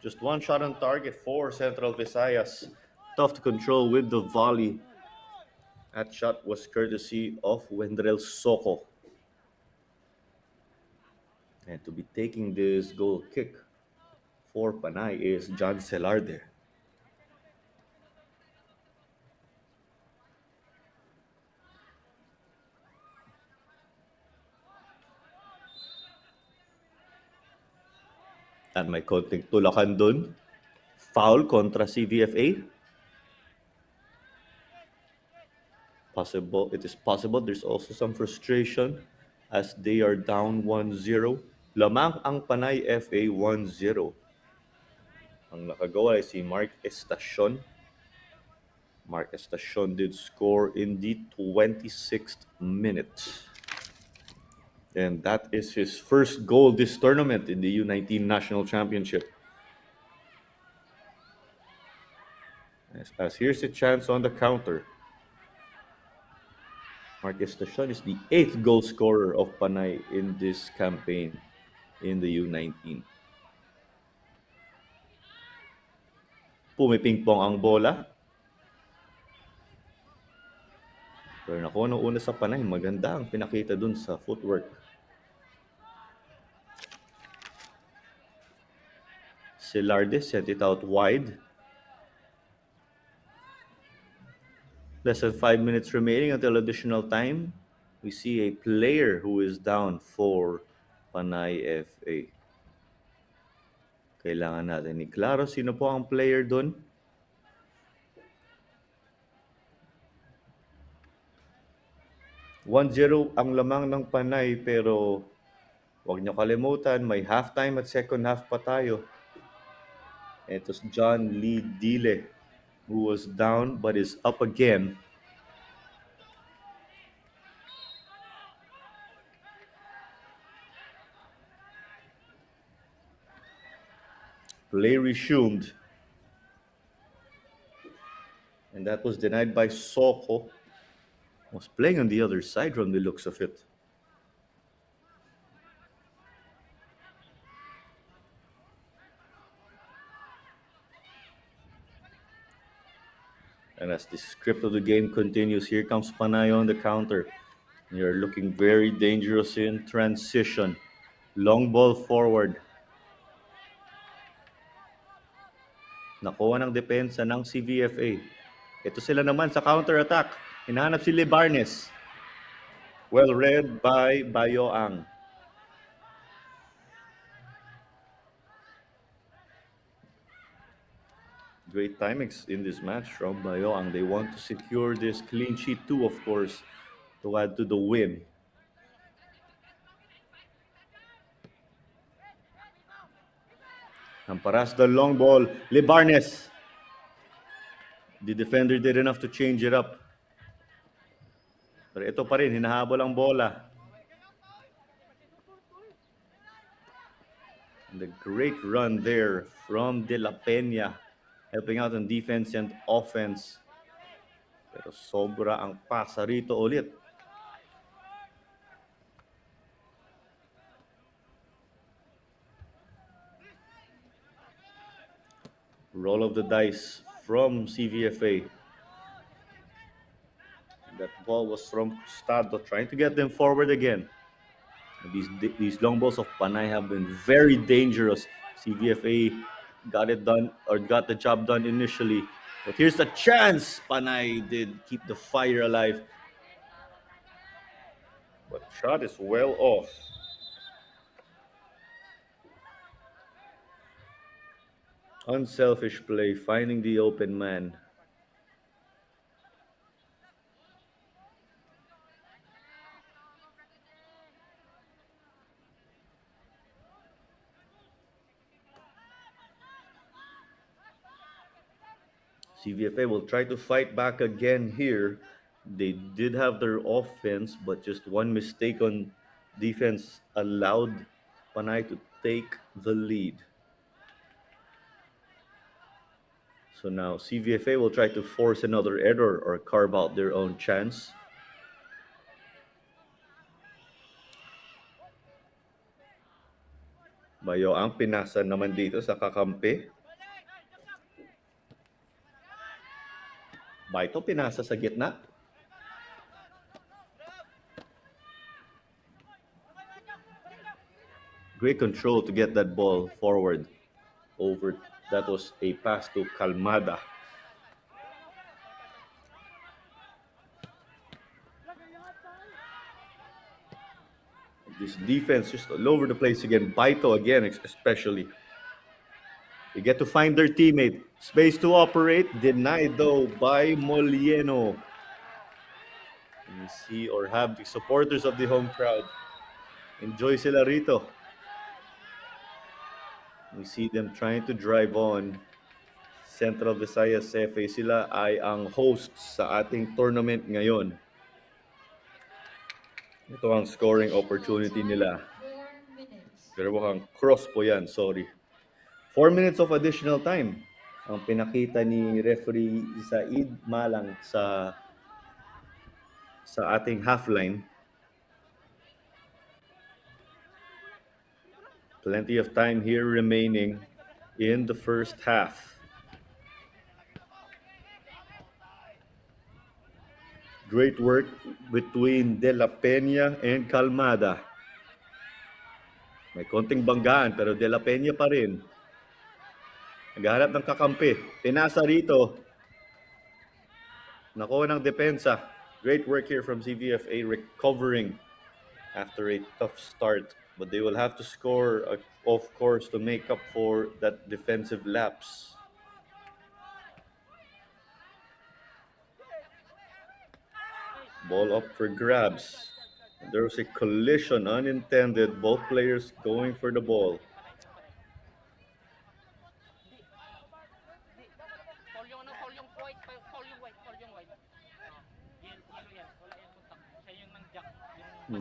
Just one shot on target for Central Visayas. Tough to control with the volley. That shot was courtesy of Wendrell Soko. And to be taking this goal kick for Panay is John Celarde. At may konting tulakan dun. Foul kontra CVFA. It is possible there's also some frustration as they are down 1-0. Lamang ang Panay FA 1-0. Ang nakagawa ay si Mark Estacion. Mark Estacion did score in the 26th minute. And that is his first goal this tournament in the U19 National Championship. As here's a chance on the counter. Mark Estacion is the 8th goal scorer of Panay in this campaign in the U19. Pumipingpong ang bola. Pero nakuha nung una sa Panay, maganda ang pinakita dun sa footwork. Silarde sent it out wide. Less than 5 minutes remaining until additional time. We see a player who is down for Panay FA. Kailangan natin iklaro sino po ang player dun. 1-0 ang lamang ng Panay, pero huwag niyo kalimutan, may halftime at second half pa tayo. Ito si John Lee Dile, who was down but is up again. Play resumed. And that was denied by Soko. Was playing on the other side from the looks of it. And as the script of the game continues, here comes Panay on the counter. You're looking very dangerous in transition. Long ball forward. Nakuha ng depensa ng CVFA. Ito sila naman sa counter-attack. Hinahanap si Libarnes. Well read by Bayoang. Great timing in this match from Bayoang. They want to secure this clean sheet too, of course, to add to the win. Hamparas the long ball. Libarnes. The defender did enough to change it up. Pero ito pa rin, hinahabol ang bola. And the great run there from De La Peña, helping out on defense and offense. Pero sobra ang pasa rito ulit. Roll of the dice from CVFA. That ball was from Stado, trying to get them forward again. These long balls of Panay have been very dangerous. CVFA got it done, or got the job done initially. But here's the chance. Panay did keep the fire alive. But the shot is well off. Unselfish play, finding the open man. CVFA will try to fight back again here. They did have their offense, but just one mistake on defense allowed Panay to take the lead. So now CVFA will try to force another error or carve out their own chance. Bayo ang pinasa naman dito sa kakampi. Baito pinasa sa gitna. Great control to get that ball forward. Over. That was a pass to Calmada. This defense just all over the place again. Baito again, especially. They get to find their teammate. Space to operate. Denied though by Molieno. You see or have the supporters of the home crowd. Enjoy sila rito. We see them trying to drive on. Central Visayas FA, sila ay ang host sa ating tournament ngayon. Ito ang scoring Additional opportunity time, nila. 4 minutes. Pero mukhang cross po yan, sorry. 4 minutes of additional time ang pinakita ni referee Said Malang sa ating half line. Plenty of time here remaining in the first half. Great work between De La Peña and Calmada. May konting banggaan pero De La Peña pa rin. Naghahanap ng kakampi. Pinasa rito. Nakuha ng depensa. Great work here from CVFA recovering after a tough start. But they will have to score, of course, to make up for that defensive lapse. Ball up for grabs. There was a collision unintended. Both players going for the ball. Foul yung ano, foul yung white, foul yung white, foul yung white. Yellow yan, wala yung contact. Siya yung nag-jack.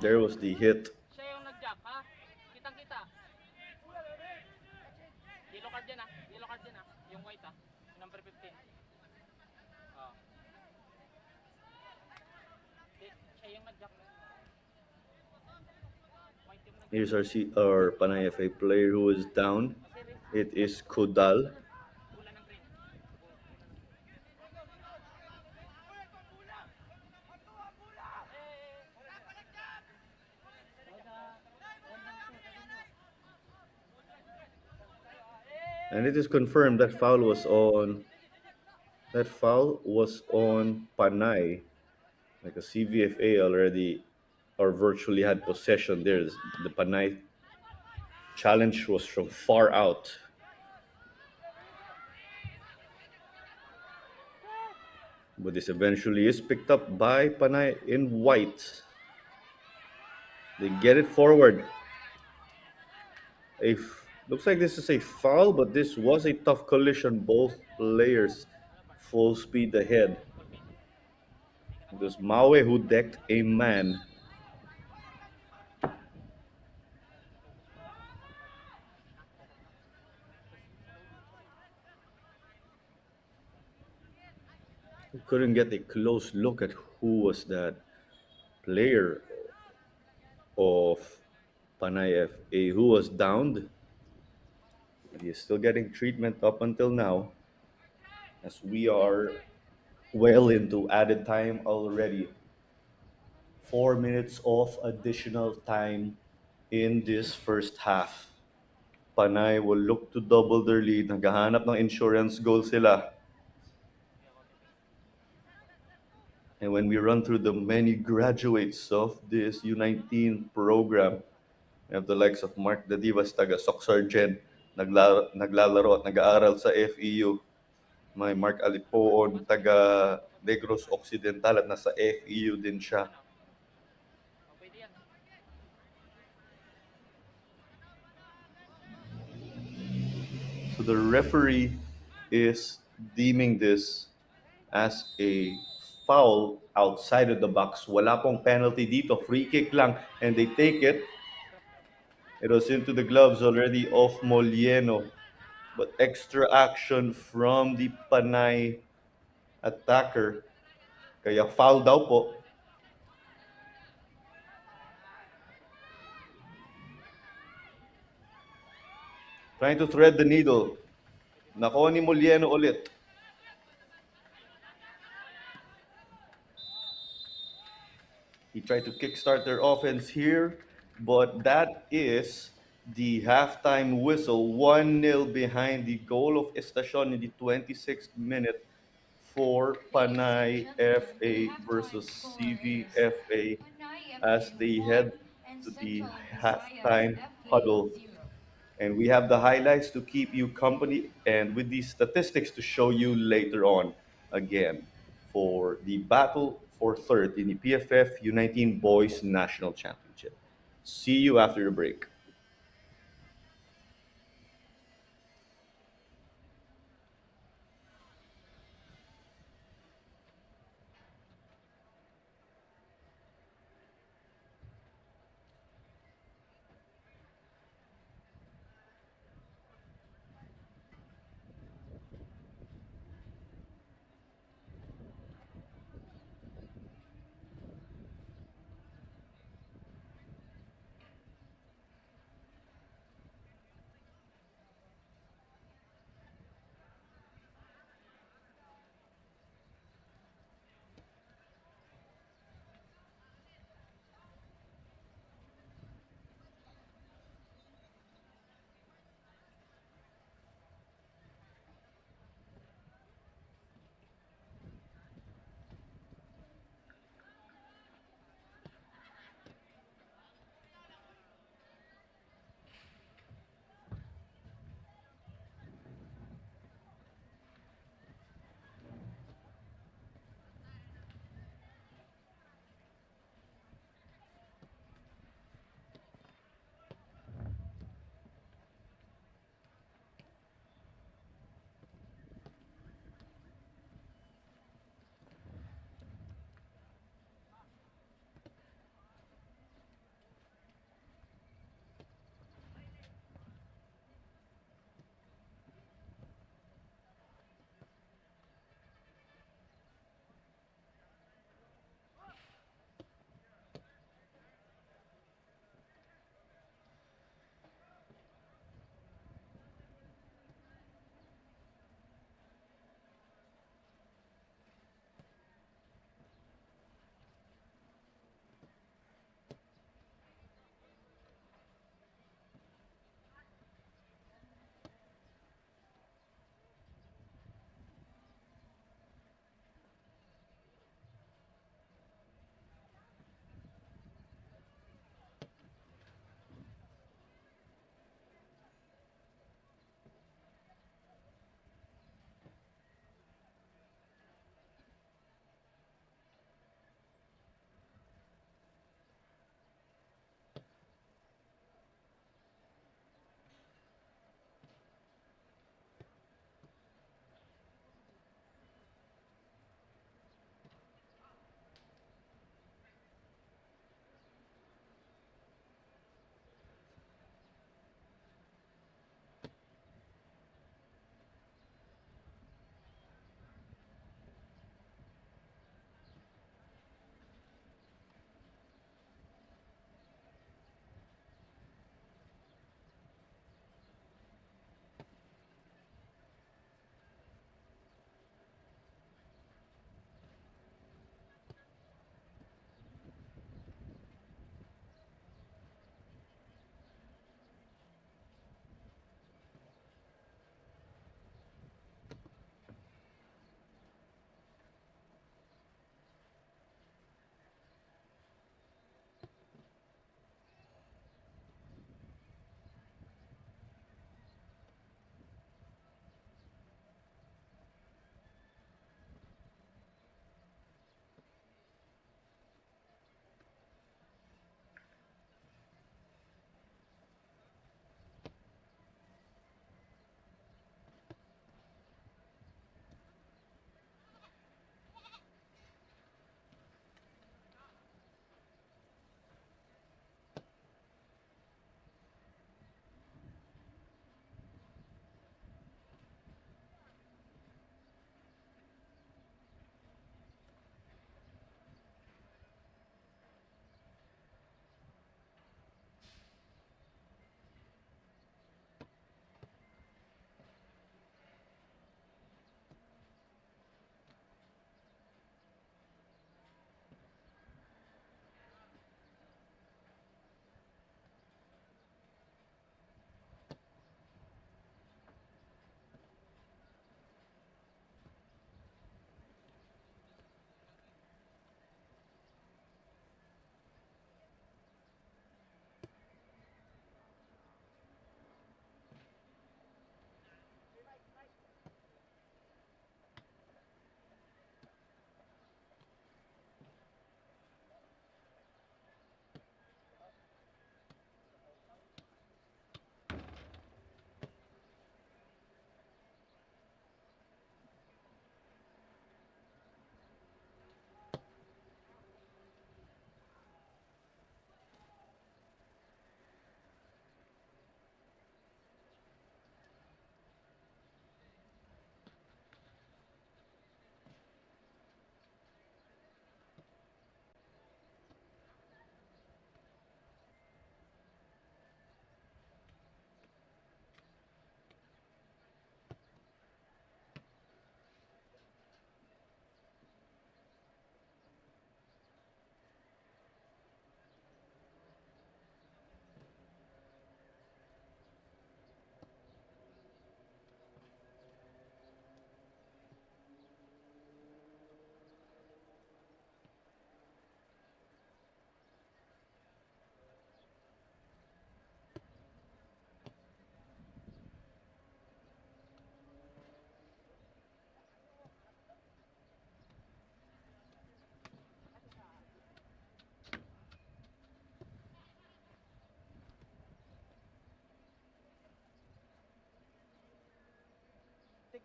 There was the hit. Siya yung nag-jack, ha? Kitang-kita. Yellow card yan, ha? Yellow card yan, ha? Yung white, ha? Number 15. Oh. Siya yung nag-jack. Here's our Panay FA player who is down. It is Kodal. And it is confirmed that foul was on Panay. Like a CVFA already or virtually had possession there. The Panay challenge was from far out. But this eventually is picked up by Panay in white. They get it forward. Looks like this is a foul, but this was a tough collision. Both players full speed ahead. It was Maue who decked a man. We couldn't get a close look at who was that player of Panay FA who was downed. But he is still getting treatment up until now, as we are well into added time already. 4 minutes of additional time in this first half. Panay will look to double their lead. Naghahanap ng insurance goal sila. And when we run through the many graduates of this U19 program, we have the likes of Mark Dadivas, taga Soc Sergeant, naglalaro at nag-aaral sa FEU. May Mark Alipoon, taga Negros Occidental at nasa FEU din siya. So the referee is deeming this as a foul outside of the box. Wala pong penalty dito. Free kick lang. And they take it. It was into the gloves already of Molieno. But extra action from the Panay attacker. Kaya foul daw po. Trying to thread the needle. Nakuha ni Molieno ulit. He tried to kickstart their offense here, but that is the halftime whistle. 1-0 behind the goal of Estacion in the 26th minute for Panay FA versus CVFA as they head to the halftime huddle. And we have the highlights to keep you company and with the statistics to show you later on again for the battle for third in the PFF U19 Boys National Championship. See you after the break.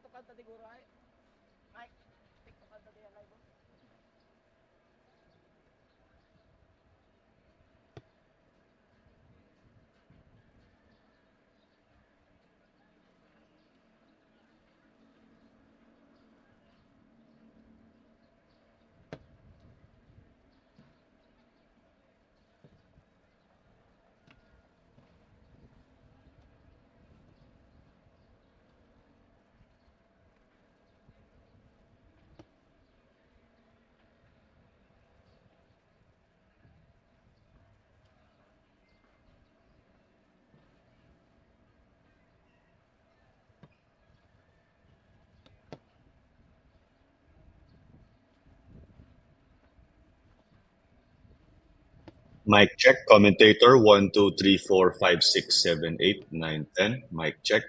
TikTok kanta siguro ay. Mike, TikTok kanta di live. Mic check, commentator 1, 2, 3, 4, 5, 6, 7, 8, 9, 10. Mic check.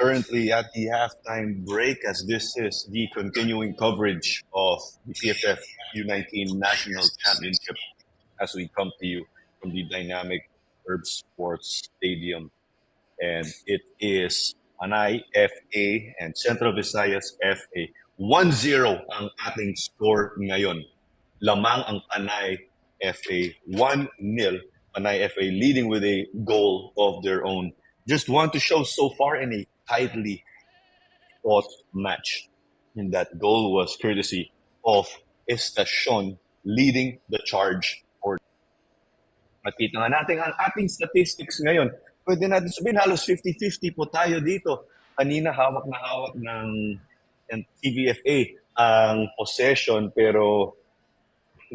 Currently at the halftime break, as this is the continuing coverage of the PFF U19 National Championship as we come to you from the dynamic Herb Sports Stadium. And it is Panay FA and Central Visayas FA. 1-0 ang ating score ngayon. Lamang ang Panay FA. 1-0. Panay FA leading with a goal of their own. Just want to show so far in a tightly fought match. And that goal was courtesy of Estacion leading the charge for. Makita nga natin ang ating statistics ngayon. Pwede natin sabihin halos 50-50 po tayo dito. Kanina hawak na hawak ng TVFA ang possession pero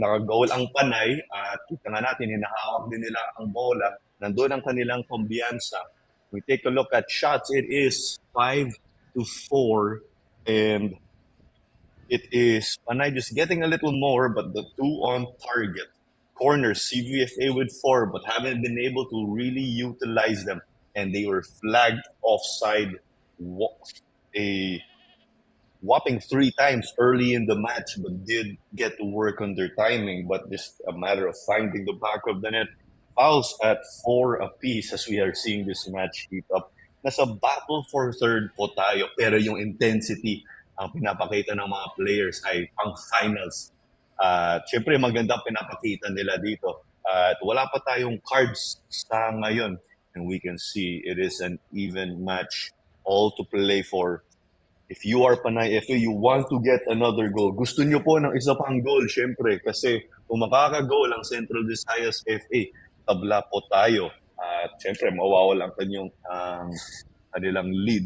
naka-goal ang Panay at kita nga natin hinahawak din nila ang bola. Nandun ang kanilang kumbiyansa. We take a look at shots. It is 5-4 and it is Panay just getting a little more but the two on target. Corners, CVFA with 4 but haven't been able to really utilize them and they were flagged offside a whopping 3 times early in the match, but did get to work on their timing. But just a matter of finding the back of the net. Fouls at 4 apiece as we are seeing this match heat up. Nasa battle for third po tayo, pero yung intensity ang pinapakita ng mga players ay pang finals. Siyempre maganda pinapakita nila dito. At wala pa tayong cards sa ngayon. And we can see it is an even match, all to play for. If you are Panay FA, you want to get another goal. Gusto nyo po ng isa pang goal, syempre. Kasi kung makaka-goal ang Central Visayas FA, tabla po tayo. At syempre, mawawala ang kanilang lead.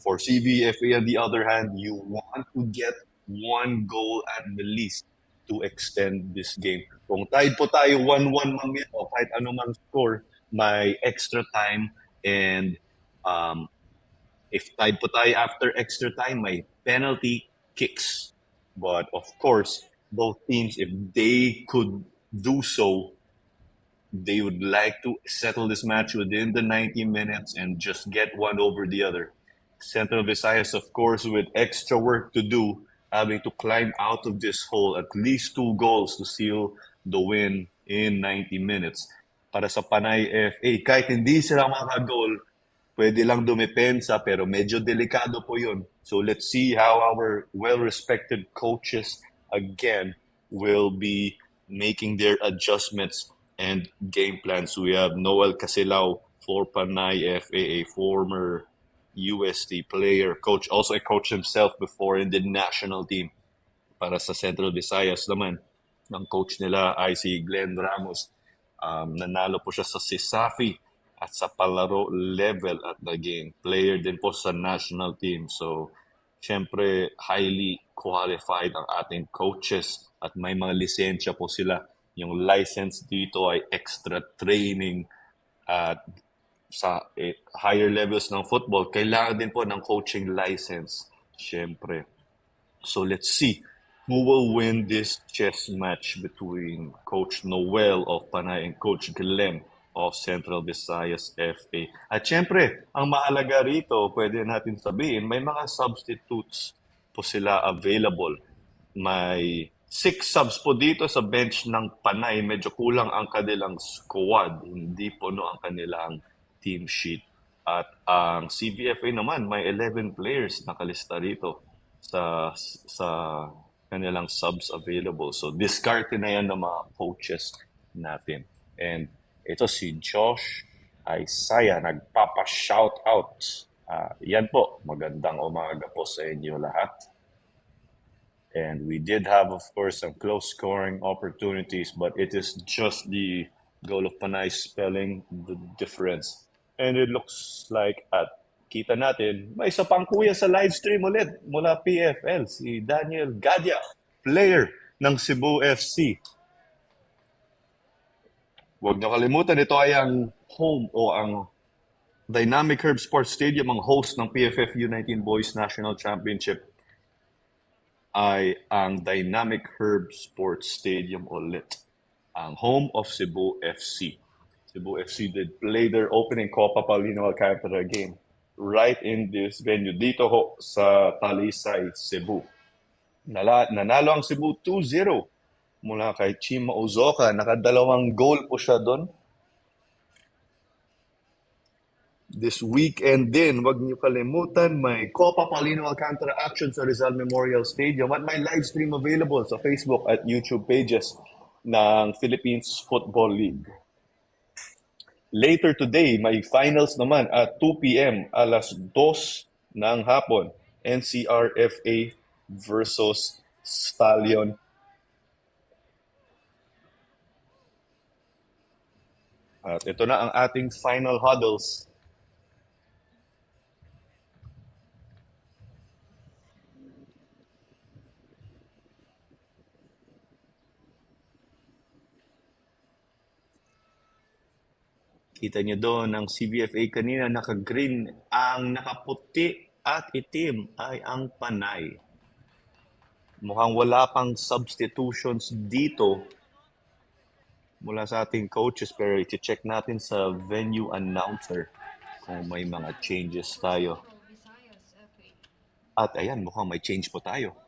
For CVFA, on the other hand, you want to get one goal at the least to extend this game. Kung tied po tayo 1-1 mamaya o kahit anumang score, may extra time and if tied po tayo after extra time, may penalty kicks. But of course, both teams, if they could do so, they would like to settle this match within the 90 minutes and just get one over the other. Central Visayas, of course, with extra work to do, having to climb out of this hole, at least 2 goals to seal the win in 90 minutes. Para sa Panay FA, kahit hindi sila maka-goal, pwede lang dumepensa pero medyo delikado po yun. So let's see how our well-respected coaches again will be making their adjustments and game plans. We have Noel Casilao for Panay FA, a former UST player, coach, also a coach himself before in the national team. Para sa Central Visayas naman, ang coach nila ay si Glenn Ramos. Nanalo po siya sa Sisafi at sa palaro level at naging player din po sa national team. So, syempre, highly qualified ang ating coaches at may mga lisensya po sila. Yung license dito ay extra training at sa higher levels ng football, kailangan din po ng coaching license, syempre. So let's see who will win this chess match between Coach Noel of Panay and Coach Glenn of Central Visayas FA. At syempre, ang mahalaga rito, pwede natin sabihin, may mga substitutes po sila available. May 6 subs po dito sa bench ng Panay. Medyo kulang ang kanilang squad. Hindi po no ang kanilang team sheet. At ang CVFA naman, may 11 players nakalista rito sa kanilang subs available. So, discarte na yan ng mga coaches natin. And ito si Josh Isaiah, nagpapa-shoutout. Yan po, magandang umaga po sa inyo lahat. And we did have, of course, some close scoring opportunities, but it is just the goal of Panay spelling the difference. And it looks like at kita natin, may isa pang kuya sa live stream ulit mula PFL, si Daniel Gadia, player ng Cebu FC. Huwag niyo kalimutan, ito ay ang home o ang Dynamic Herb Sports Stadium, ang host ng PFF U19 Boys National Championship ay ang Dynamic Herb Sports Stadium ulit, ang home of Cebu FC. Cebu FC did play their opening Copa Paulino Alcantara game right in this venue, dito ho sa Talisay, Cebu. Nanalo ang Cebu 2-0 mula kay Chima Uzoka. Nakadalawang goal po siya doon. This weekend din, wag niyo kalimutan, may Copa Paulino Alcantara action sa Rizal Memorial Stadium at may live stream available sa Facebook at YouTube pages ng Philippines Football League. Later today, may finals naman at 2 p.m. alas 2 ng hapon. NCRFA versus Stallion. At ito na ang ating final huddles. Kita nyo doon, ang CVFA kanina naka-green, ang nakaputi at itim ay ang Panay. Mukhang wala pang substitutions dito mula sa ating coaches, pero i-check natin sa venue announcer kung may mga changes tayo. Visayas FA. At ayan, mukhang may change po tayo.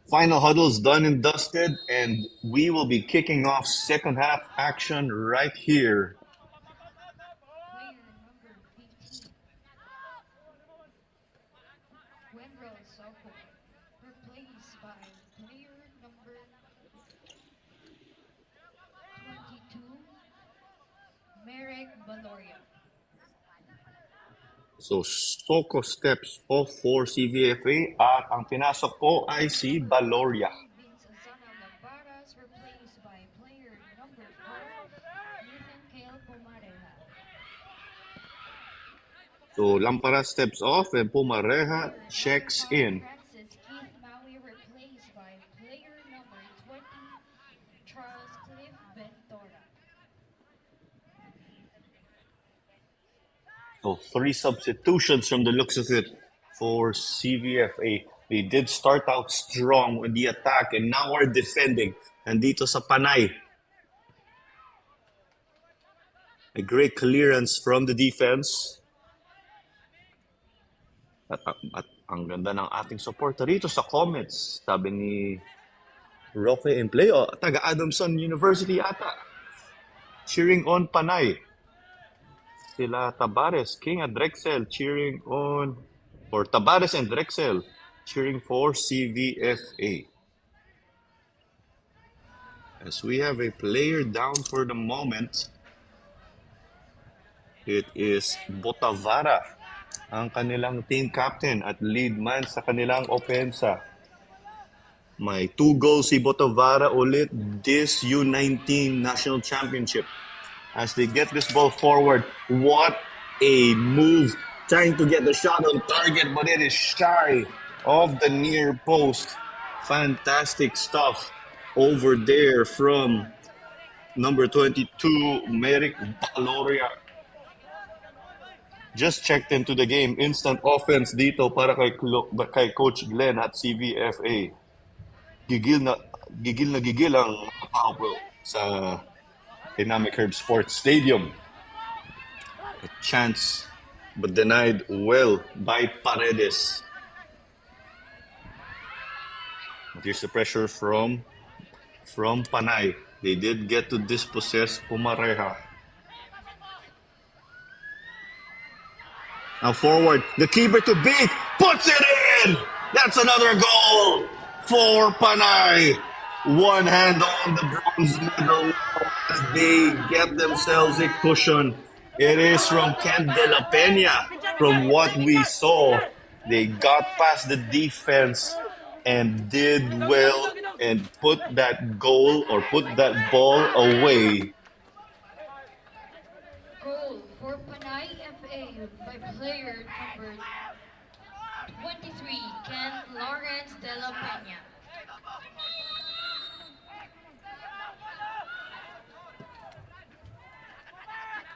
Final huddles done and dusted, and we will be kicking off second half action right here. Player number 15. Wendell Soko. Replaced by player number 22. Merrick Valoria. So, Soko steps off for CVFA at ang pinasok po ay si Valoria. Vince Azana Lambaras replaced by player number 4. Ethan Kale Pumareja. So, Lampara steps off and Pumareja checks in. Francis Keith Maui replaced by player number 20. Charles Cliff Ventura. So, 3 substitutions from the looks of it for CVFA. They did start out strong with the attack and now are defending. Nandito sa Panay. A great clearance from the defense. At ang ganda ng ating supporter rito sa comments. Sabi ni Roque Empleo, taga Adamson University ata. Cheering on Panay. Sila Tabares, King at Drexel cheering on, or Tabares and Drexel cheering for CVFA. As we have a player down for the moment, it is Botavara, ang kanilang team captain at lead man sa kanilang opensa. May 2 goals si Botavara ulit this U19 National Championship. As they get this ball forward, what a move, trying to get the shot on target, but it is shy of the near post. Fantastic stuff over there from number 22, Merrick Valoria. Just checked into the game. Instant offense dito para kay Coach Glenn at CVFA. Gigil na gigil ang mga tao po sa Dynamic Herb Sports Stadium. A chance but denied well by Paredes. But here's the pressure from Panay. They did get to dispossess Pumareja. Now forward, the keeper to beat, puts it in! That's another goal for Panay. One hand on the bronze medal as they get themselves a cushion. It is from Ken De La Peña. From what we saw, they got past the defense and did well and put that goal or put that ball away. Goal for Panay FA by player number 23, Ken Lawrence De La Peña.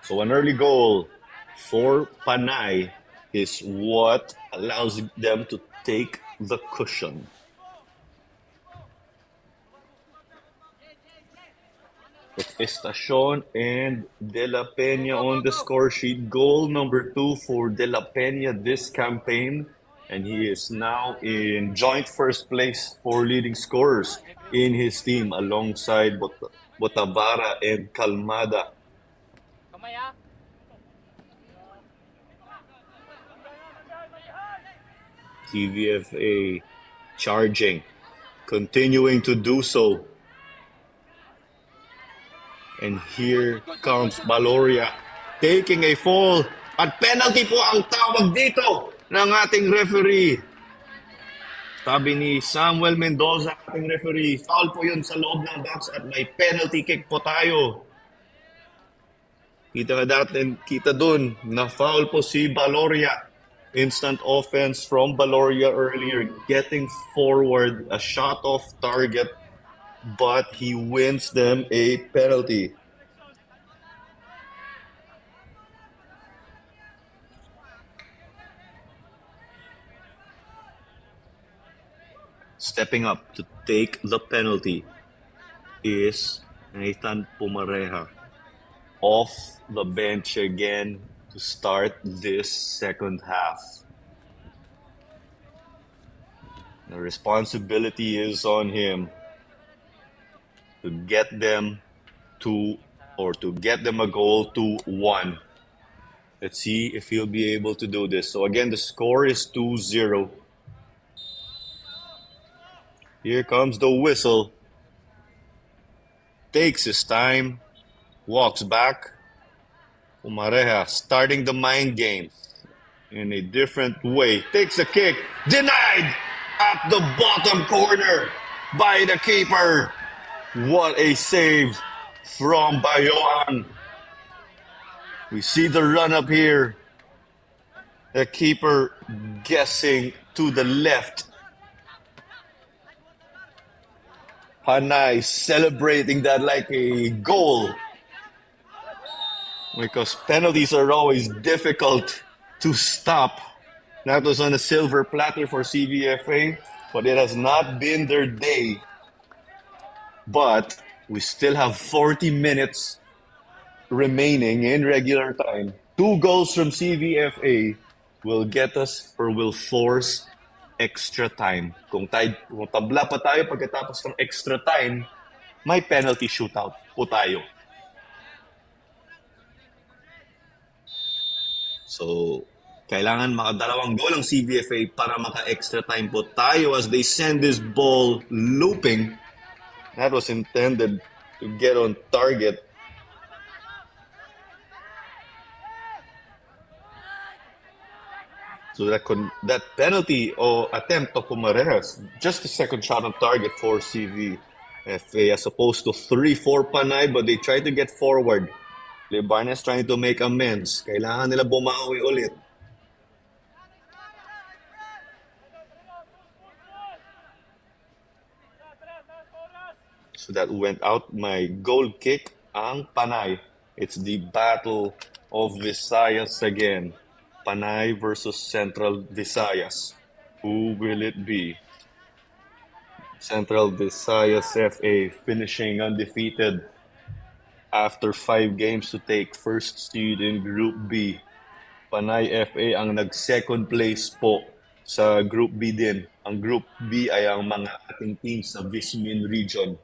So an early goal for Panay is what allows them to take the cushion. It's Estacion and De La Peña on the score sheet. Goal number 2 for De La Peña this campaign. And he is now in joint first place for leading scorers in his team alongside Botavara and Calmada. Kamay ah. TVFA charging, continuing to do so. And here comes Valoria taking a fall. At penalty po ang tawag dito ng ating referee. Sabi ni Samuel Mendoza, ating referee, foul po yun sa loob ng box at may penalty kick po tayo. Kita dun, na foul po si Valoria. Instant offense from Valoria earlier, getting forward, a shot off target, but he wins them a penalty. Stepping up to take the penalty is Nathan Pumareja off the bench again to start this second half. The responsibility is on him to get them a goal to 1. Let's see if he'll be able to do this. So again, the score is 2-0. Here comes the whistle. Takes his time, walks back. Pumareja starting the mind game in a different way. Takes a kick, denied at the bottom corner by the keeper. What a save from Bayoan. We see the run up here. The keeper guessing to the left. Panay celebrating that like a goal. Because penalties are always difficult to stop. That was on a silver platter for CVFA, but it has not been their day. But we still have 40 minutes remaining in regular time. 2 goals from CVFA will get us or will force extra time. Kung tabla pa tayo pagkatapos ng extra time, may penalty shootout po tayo. So, kailangan makadalawang goal ang CVFA para maka-extra time po tayo as they send this ball looping. That was intended to get on target. So that penalty or attempt of Pumarejas, just a second shot on target for CVFA as opposed to 3-4 Panay, but they try to get forward. Lebarnes trying to make amends. Kailangan nila bumawi ulit. So that went out my goal kick ang Panay. It's the battle of Visayas again. Panay versus Central Visayas. Who will it be? Central Visayas FA finishing undefeated after 5 games to take first seed in Group B. Panay FA ang nag-second place po sa Group B din. Ang Group B ay ang mga ating teams sa Vismin region.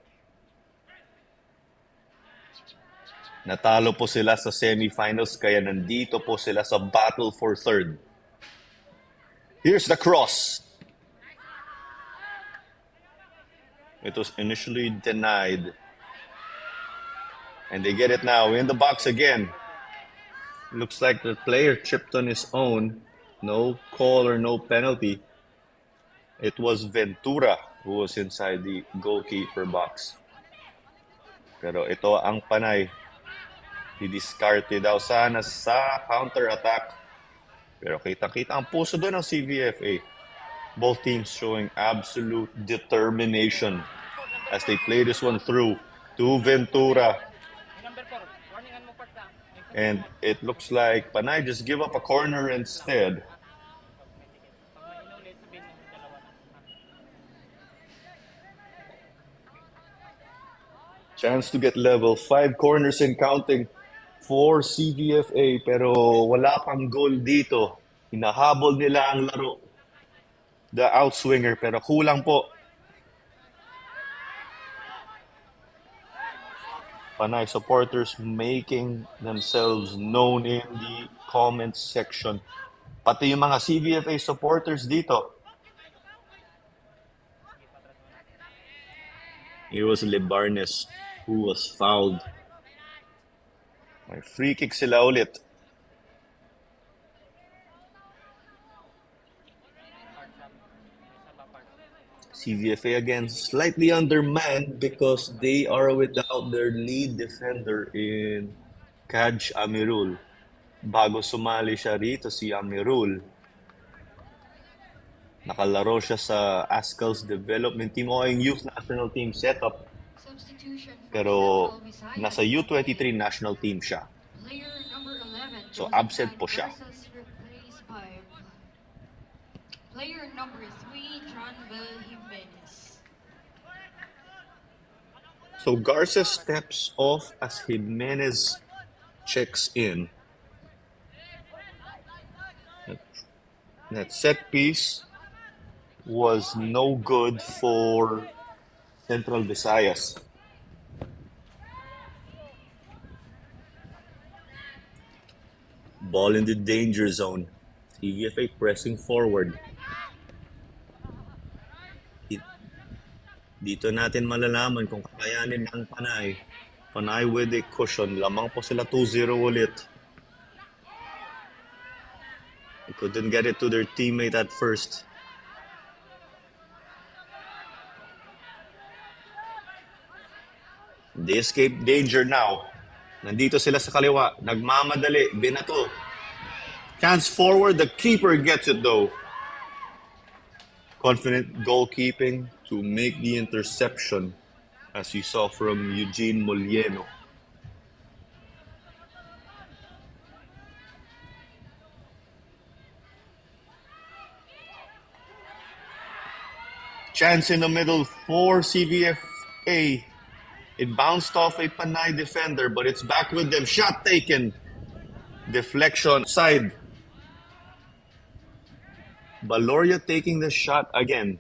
Natalo po sila sa semifinals kaya nandito po sila sa battle for third. Here's the cross. It was initially denied. And they get it now in the box again. Looks like the player chipped on his own. No call or no penalty. It was Ventura who was inside the goalkeeper box. Pero ito ang Panay. Didiskarte daw sana sa counter-attack. Pero kita-kita ang puso doon ng CVFA. Both teams showing absolute determination as they play this one through to Ventura. Number 4, warningan mo part na. And it looks like Panay just give up a corner instead. Pag may inulit, sabihin mo dalawa na. Chance to get level. 5 corners and counting for CVFA. Pero wala pang goal dito. Hinahabol nila ang laro. The outswinger. Pero kulang po. Panay supporters making themselves known in the comments section. Pati yung mga CVFA supporters dito. It was Lebarnes who was fouled. May free kick sila ulit. CVFA again slightly undermanned because they are without their lead defender in Kaj Amirul. Bago sumali siya rito si Amirul. Nakalaro siya sa Ascal's development team o yung youth national team setup. Substitution for Pero Central Visayas. nasa U23 national team siya. Player number 11. So, Joseph absent po siya. Garza's replaced by player number 3, Janvel Jimenez. So Garza steps off as Jimenez checks in. That set piece was no good for Central Visayas. Ball in the danger zone. CVFA pressing forward. Dito natin malalaman kung kakayanin ng Panay. Panay with a cushion. Lamang po sila 2-0 ulit. They couldn't get it to their teammate at first. They escape danger now. Nandito sila sa kaliwa. Nagmamadali. Binato. Chance forward. The keeper gets it though. Confident goalkeeping to make the interception, as you saw from Eugene Molieno. Chance in the middle for CVFA. It bounced off a Panay defender, but it's back with them. Shot taken. Deflection side. Baloria taking the shot again.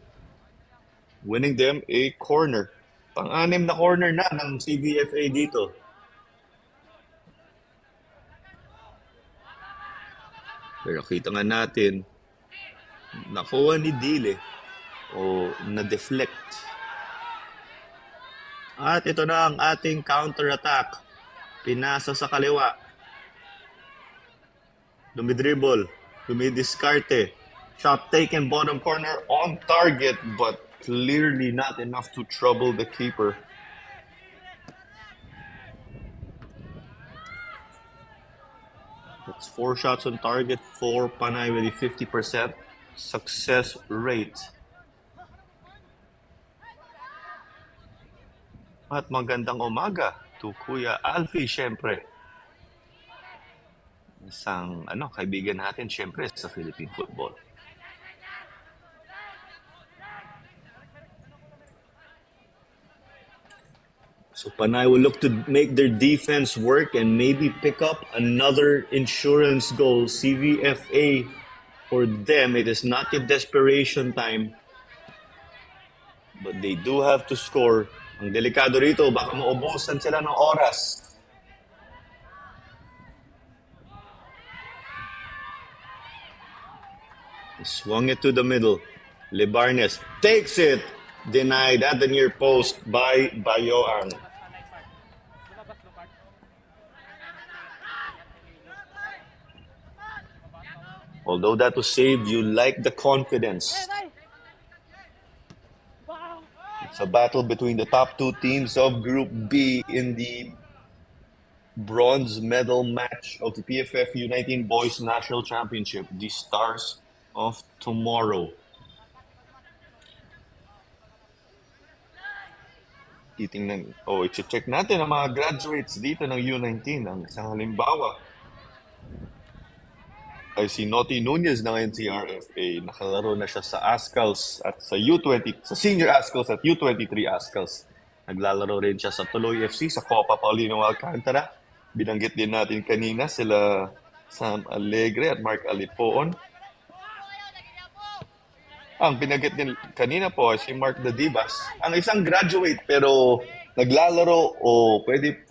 Winning them a corner. Pang-anim na corner na ng CVFA dito. Pero kita nga natin, nakuha ni Dile o na-deflect At ito na ang ating counter-attack. Pinasa sa kaliwa. Dumidribble. Dumidiskarte. Shot taken bottom corner on target, but clearly not enough to trouble the keeper. That's 4 shots on target for Panay with a 50% success rate. At magandang umaga to Kuya Alfie, syempre. Isang kaibigan natin syempre sa Philippine football. So Panay will look to make their defense work and maybe pick up another insurance goal. CVFA, for them, it is not yet desperation time. But they do have to score. Ang delikado rito, baka maubusan sila ng oras. He swung it to the middle. Libarnes takes it. Denied at the near post by Bayoan. Although that was saved, you like the confidence. It's a battle between the top two teams of Group B in the bronze medal match of the PFF U19 Boys National Championship, the Stars of Tomorrow. I-check natin ang mga graduates dito ng U19. Ang isang halimbawa ay si Noti Nunez ng NCRFA. Nakalaro na siya sa Ascals at sa U20, sa Senior Ascals at U23 Ascals. Naglalaro rin siya sa Tuloy FC, sa Copa Paulino Alcantara. Binanggit din natin kanina sila Sam Alegre at Mark Alipoon. Ang binanggit din kanina po ay si Mark Dadibas. Ang isang graduate pero naglalaro o pwede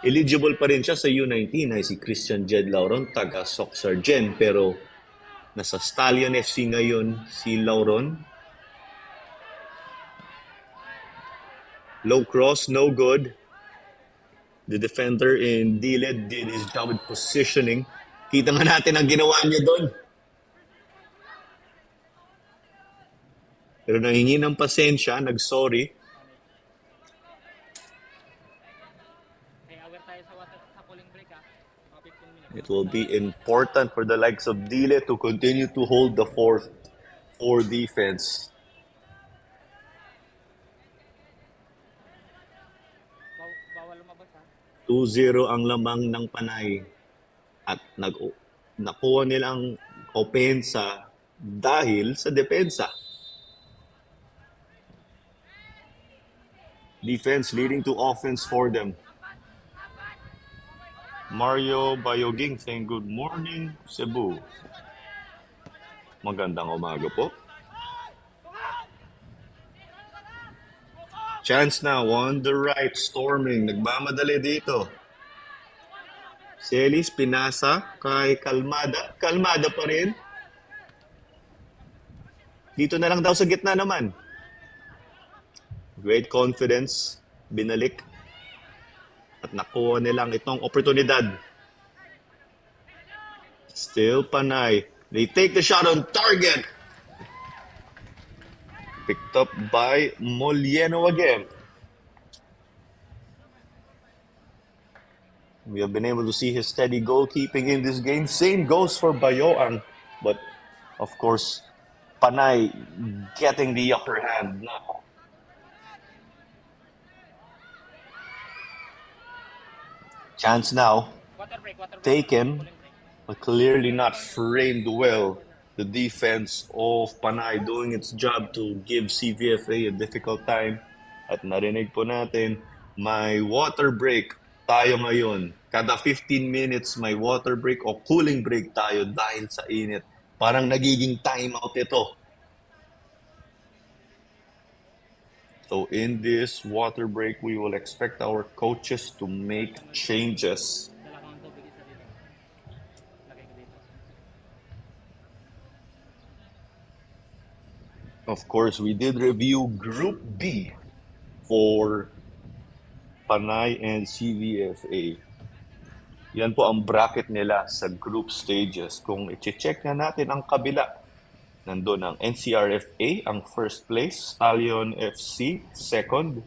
eligible pa rin siya sa U19 ay si Christian Jed Lauron, taga Socsargen, pero nasa Stallion FC ngayon si Lauron. Low cross, no good. The defender in D-led did his job with positioning. Kita nga natin ang ginawa niya doon. Pero nanghingi ng pasensya, nag-sorry. It will be important for the likes of Dile to continue to hold the fourth for defense. Bawal lumabas ha. 2-0 ang lamang ng Panay. At nakuha nilang opensa dahil sa depensa. Defense leading to offense for them. Mario Bayoging saying good morning, Cebu. Magandang umaga po. Chance now on the right, storming. Nagmamadali dito. Celis, pinasa kay Kalmada. Kalmada pa rin. Dito na lang daw sa gitna naman. Great confidence. Binalik. At nakuha nilang itong oportunidad. Still Panay. They take the shot on target. Picked up by Molieno again. We have been able to see his steady goalkeeping in this game. Same goes for Bayoan. But, of course, Panay getting the upper hand now. Chance now. Taken, but clearly not framed well. The defense of Panay doing its job to give CVFA a difficult time. At narinig po natin, may water break tayo ngayon. Kada 15 minutes may water break o cooling break tayo dahil sa init. Parang nagiging timeout ito. So in this water break, we will expect our coaches to make changes. Of course, we did review Group B for Panay and CVFA. Yan po ang bracket nila sa group stages. Kung i-check na natin ang kabila, nandun ang NCRFA, ang first place, Stallion FC, second,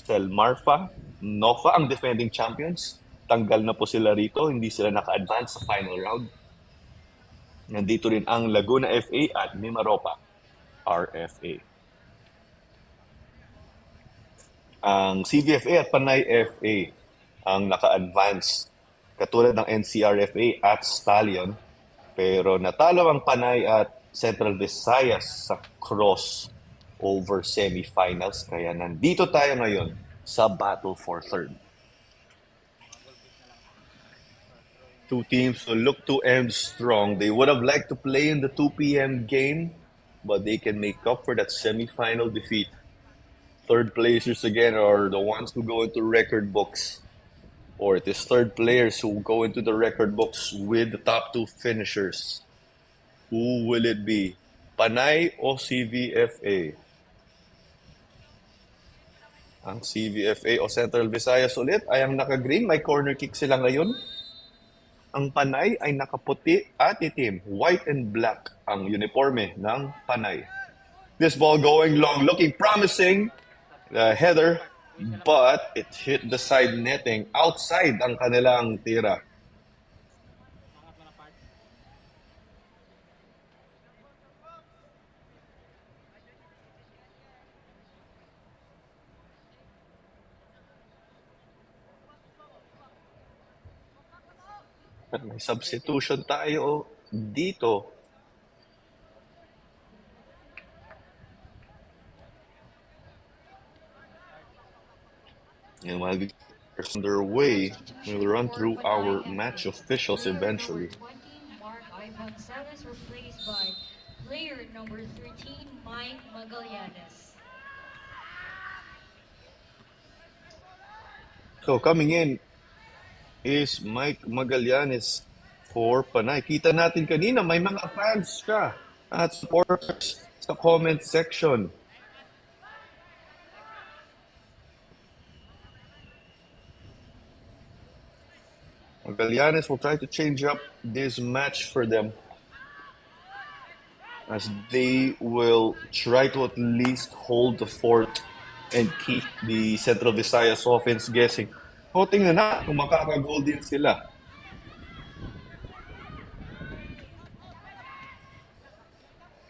Selmarfa, Nofa, ang defending champions. Tanggal na po sila rito, hindi sila naka-advance sa final round. Nandito rin ang Laguna FA at Mimaropa, RFA. Ang CVFA at Panay FA ang naka-advance katulad ng NCRFA at Stallion, pero natalo ang Panay at Central Visayas sa crossover semifinals, kaya nandito tayo ngayon sa battle for third. Two teams who look to end strong. They would have liked to play in the 2 p.m. game, but they can make up for that semifinal defeat. Third placers again are the ones who go into record books, or it is third players who go into the record books with the top two finishers. Who will it be? Panay o CVFA? Ang CVFA o Central Visayas ulit ay ang naka-green. May corner kick sila ngayon. Ang Panay ay nakaputi at itim. White and black ang uniforme ng Panay. This ball going long, looking promising. Header, but it hit the side netting. Outside ang kanilang tira. Angat mo na part. At may substitution tayo dito. And while we are underway, we'll run through our match officials Player eventually. number 20, Mark Ivan Salas, replaced by player number 13, Mike Magallanes. So coming in is Mike Magallanes for Panay. Kita natin kanina, may mga fans ka at supporters sa comment section. Magallanes will try to change up this match for them, as they will try to at least hold the fort and keep the Central Visayas offense guessing. O, tingnan na kung makaka-goal din sila.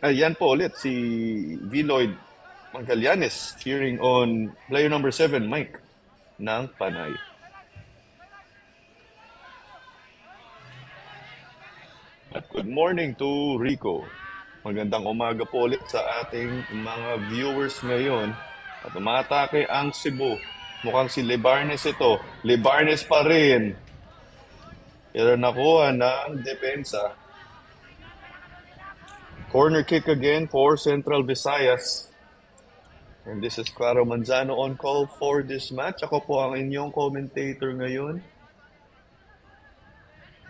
Ayan po ulit si Viloyd Magallanes cheering on player number 7, Mike, ng Panay. At good morning to Rico. Magandang umaga po ulit sa ating mga viewers ngayon. At umatake ang Cebu. Mukhang si Lebarnes ito. Lebarnes pa rin. Pero nakuha ng depensa. Corner kick again for Central Visayas. And this is Claro Manzano on call for this match. Ako po ang inyong commentator ngayon.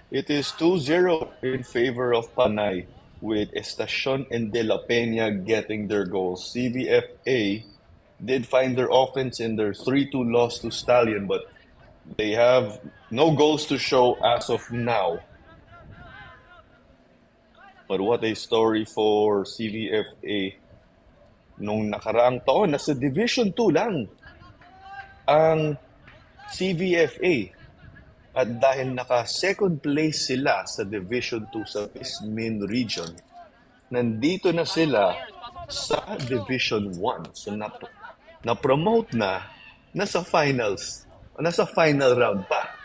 It is 2-0 in favor of Panay, with Estacion and De La Peña getting their goals. CVFA did find their offense in their 3-2 loss to Stallion, but they have no goals to show as of now. But what a story for CVFA. Nung nakaraang taon, nasa Division 2 lang ang CVFA. At dahil naka-second place sila sa Division 2 sa Vismin region, nandito na sila sa Division 1. So na-promote na, nasa finals, nasa final round pa.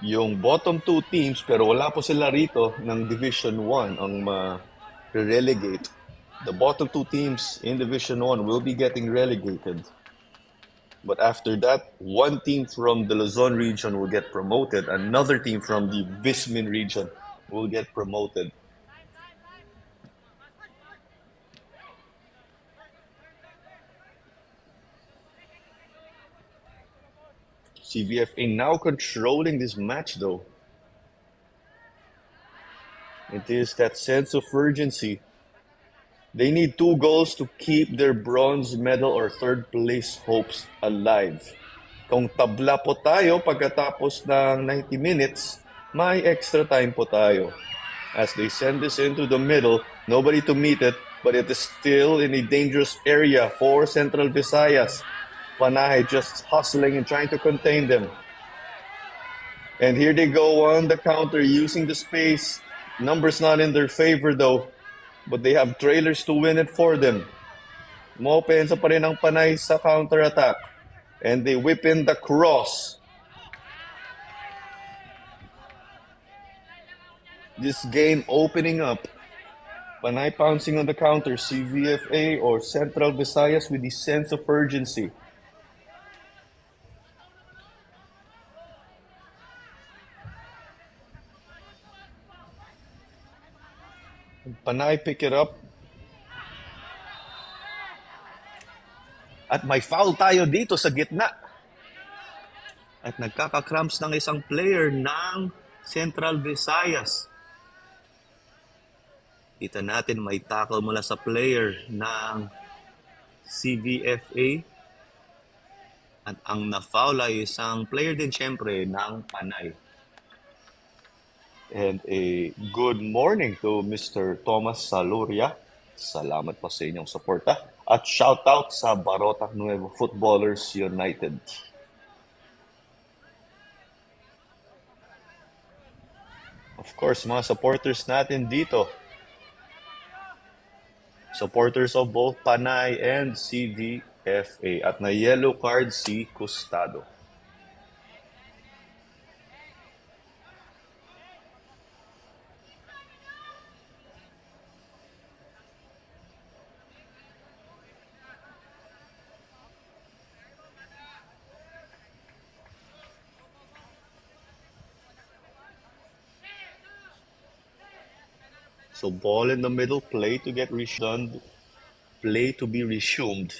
Yung bottom 2 teams, pero wala po sila rito ng Division 1 ang ma-relegate. The bottom 2 teams in Division 1 will be getting relegated. But after that, one team from the Luzon region will get promoted. Another team from the Vismin region will get promoted. CVFA now controlling this match though. It is that sense of urgency They need 2 goals to keep their bronze medal or third place hopes alive. Kung tabla po tayo pagkatapos ng 90 minutes, may extra time po tayo. As they send this into the middle, nobody to meet it, but it is still in a dangerous area for Central Visayas. Panay just hustling and trying to contain them. And here they go on the counter using the space. Numbers not in their favor though, but they have trailers to win it for them. Umopensa pa rin ang Panay sa counter-attack. And they whip in the cross. This game opening up. Panay pouncing on the counter. CVFA or Central Visayas with the sense of urgency. Panay pick it up. At may foul tayo dito sa gitna. At nagkaka-cramps ng isang player ng Central Visayas. Kita natin may tackle mula sa player ng CVFA. At ang na-foul ay isang player din syempre ng Panay. And a good morning to Mr. Thomas Saluria. Salamat po sa inyong suporta. At shout out sa Barota Nuevo Footballers United. Of course, mga supporters natin dito. Supporters of both Panay and CVFA. At na yellow card si Custado. So ball in the middle, play to get done, play to be resumed.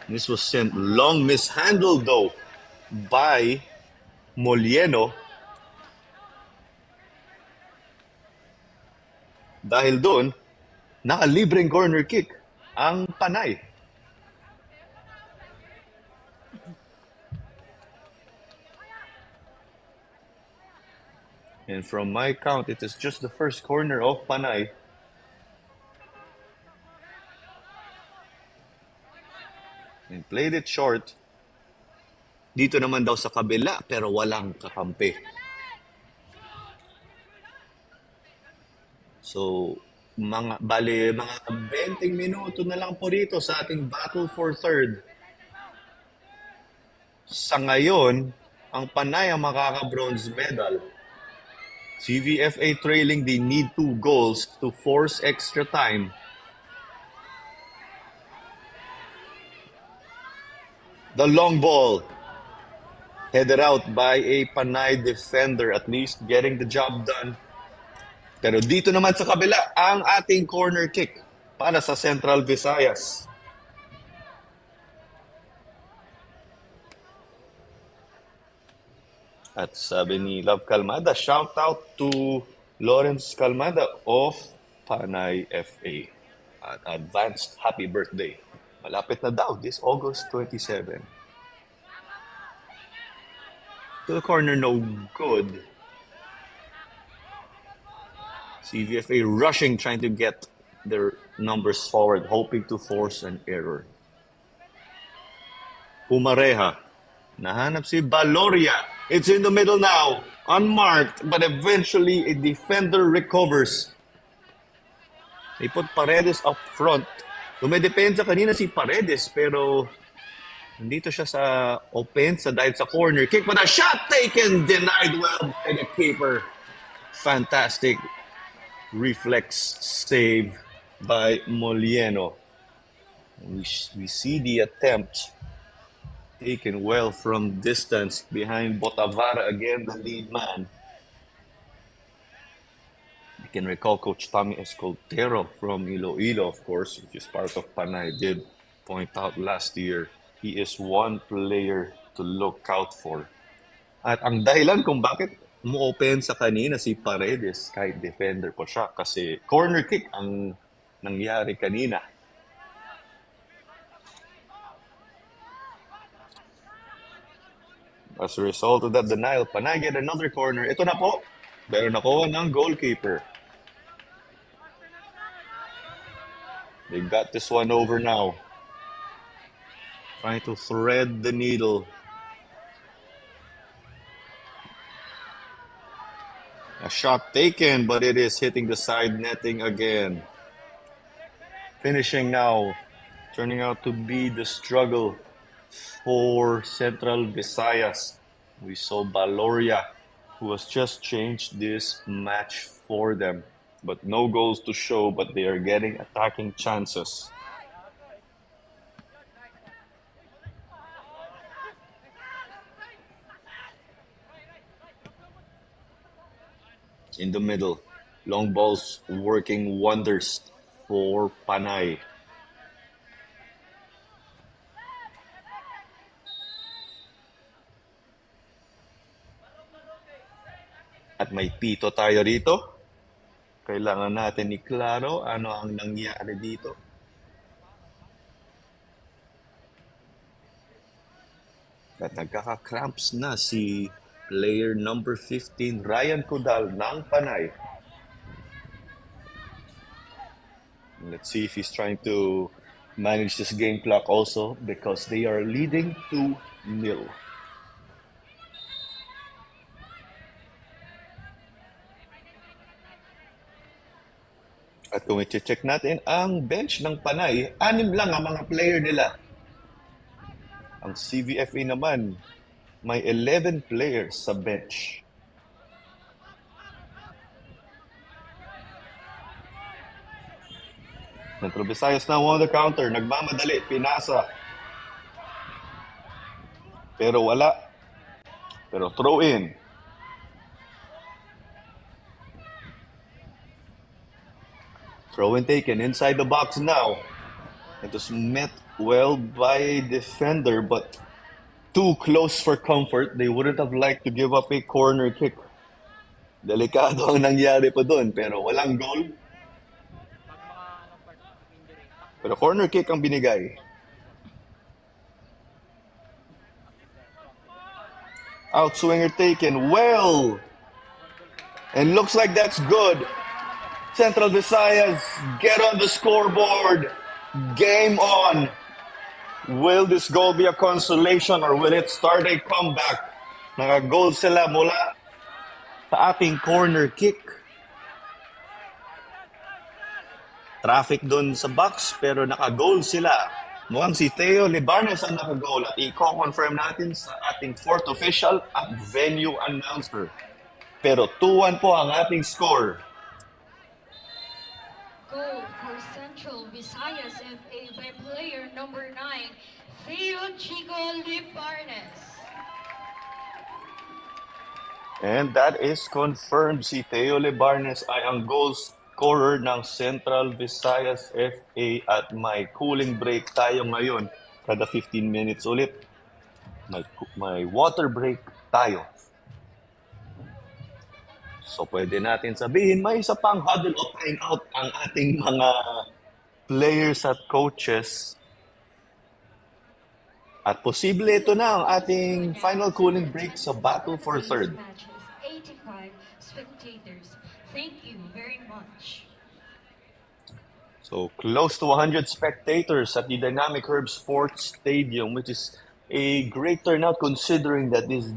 This was sent long mishandled though by Molieno. Dahil doon, nakalibreng corner kick ang Panay. And from my count, it is just the first corner of Panay. And played it short. Dito naman daw sa kabila, pero walang kakampi. So, mga 20 minuto na lang po dito sa ating battle for third. Sa ngayon, ang Panay ang makaka-bronze medal. CVFA trailing, they need 2 goals to force extra time. The long ball, headed out by a Panay defender, at least getting the job done. Pero dito naman sa kabila, ang ating corner kick para sa Central Visayas. At sabi ni Love Calmada, shout out to Lawrence Calmada of Panay FA. At advanced happy birthday. Malapit na daw, this August 27. To the corner, no good. CVFA rushing, trying to get their numbers forward, hoping to force an error. Pumareha. Nahanap si Valoria. It's in the middle now. Unmarked, but eventually a defender recovers. They put Paredes up front. Dumedepensa kanina si Paredes, pero nandito siya sa offense dahil sa corner kick. But a shot taken, denied well by the keeper. Fantastic reflex save by Molieno. We see the attempt taken well from distance behind Botavara, again the lead man. You can recall Coach Tommy Escoltero from Iloilo, of course, which is part of Panay, did point out last year he is one player to look out for. At ang dahilan kung bakit umu-open sa kanina si Paredes kahit defender po siya kasi corner kick ang nangyari kanina. As a result of that denial, Panay get another corner. Ito na po. Pero nakuha ng goalkeeper. They got this one over now. Trying to thread the needle. A shot taken, but it is hitting the side netting again. Finishing now. Turning out to be the struggle for Central Visayas. We saw Baloria, who has just changed this match for them. But no goals to show, but they are getting attacking chances. In the middle, long balls working wonders for Panay. At may pito tayo rito. Kailangan natin iklaro ano ang nangyari dito. At nagkaka-cramps na si player number 15, Ryan Cudal ng Panay. Let's see if he's trying to manage this game clock also because they are leading 2-0. At kung i-check natin ang bench ng Panay, 6 lang ang mga player nila. Ang CVFA naman, may 11 players sa bench. Central Visayas now on the counter. Nagmamadali, pinasa. Pero wala. Pero throw in. Throw in taken inside the box now. It was met well by a defender, but too close for comfort. They wouldn't have liked to give up a corner kick. Delikado ang nangyari pa doon, pero walang goal. Pero corner kick ang binigay. Outswinger taken well. And looks like that's good. Central Visayas get on the scoreboard. Game on. Will this goal be a consolation or will it start a comeback? Naka-goal sila mula sa ating corner kick. Traffic dun sa box pero naka-goal sila. Mukhang si Theo Libarnes ang naka-goal at i-confirm natin sa ating fourth official at venue announcer. Pero 2-1 po ang ating score. Goal for Central Visayas FA by player number 9, Theo Chico Libarnes. And that is confirmed. Si Theo Libarnes ay ang goal scorer ng Central Visayas FA at may cooling break tayo ngayon. Kada 15 minutes ulit. May water break tayo. So pwede natin sabihin may isa pang huddle o timeout ang ating mga players at coaches. At posible ito na ang ating final cooling break sa battle for third. Matches, 85 spectators. Thank you very much. So close to 100 spectators at the Dynamic Herb Sports Stadium, which is a great turnout considering that this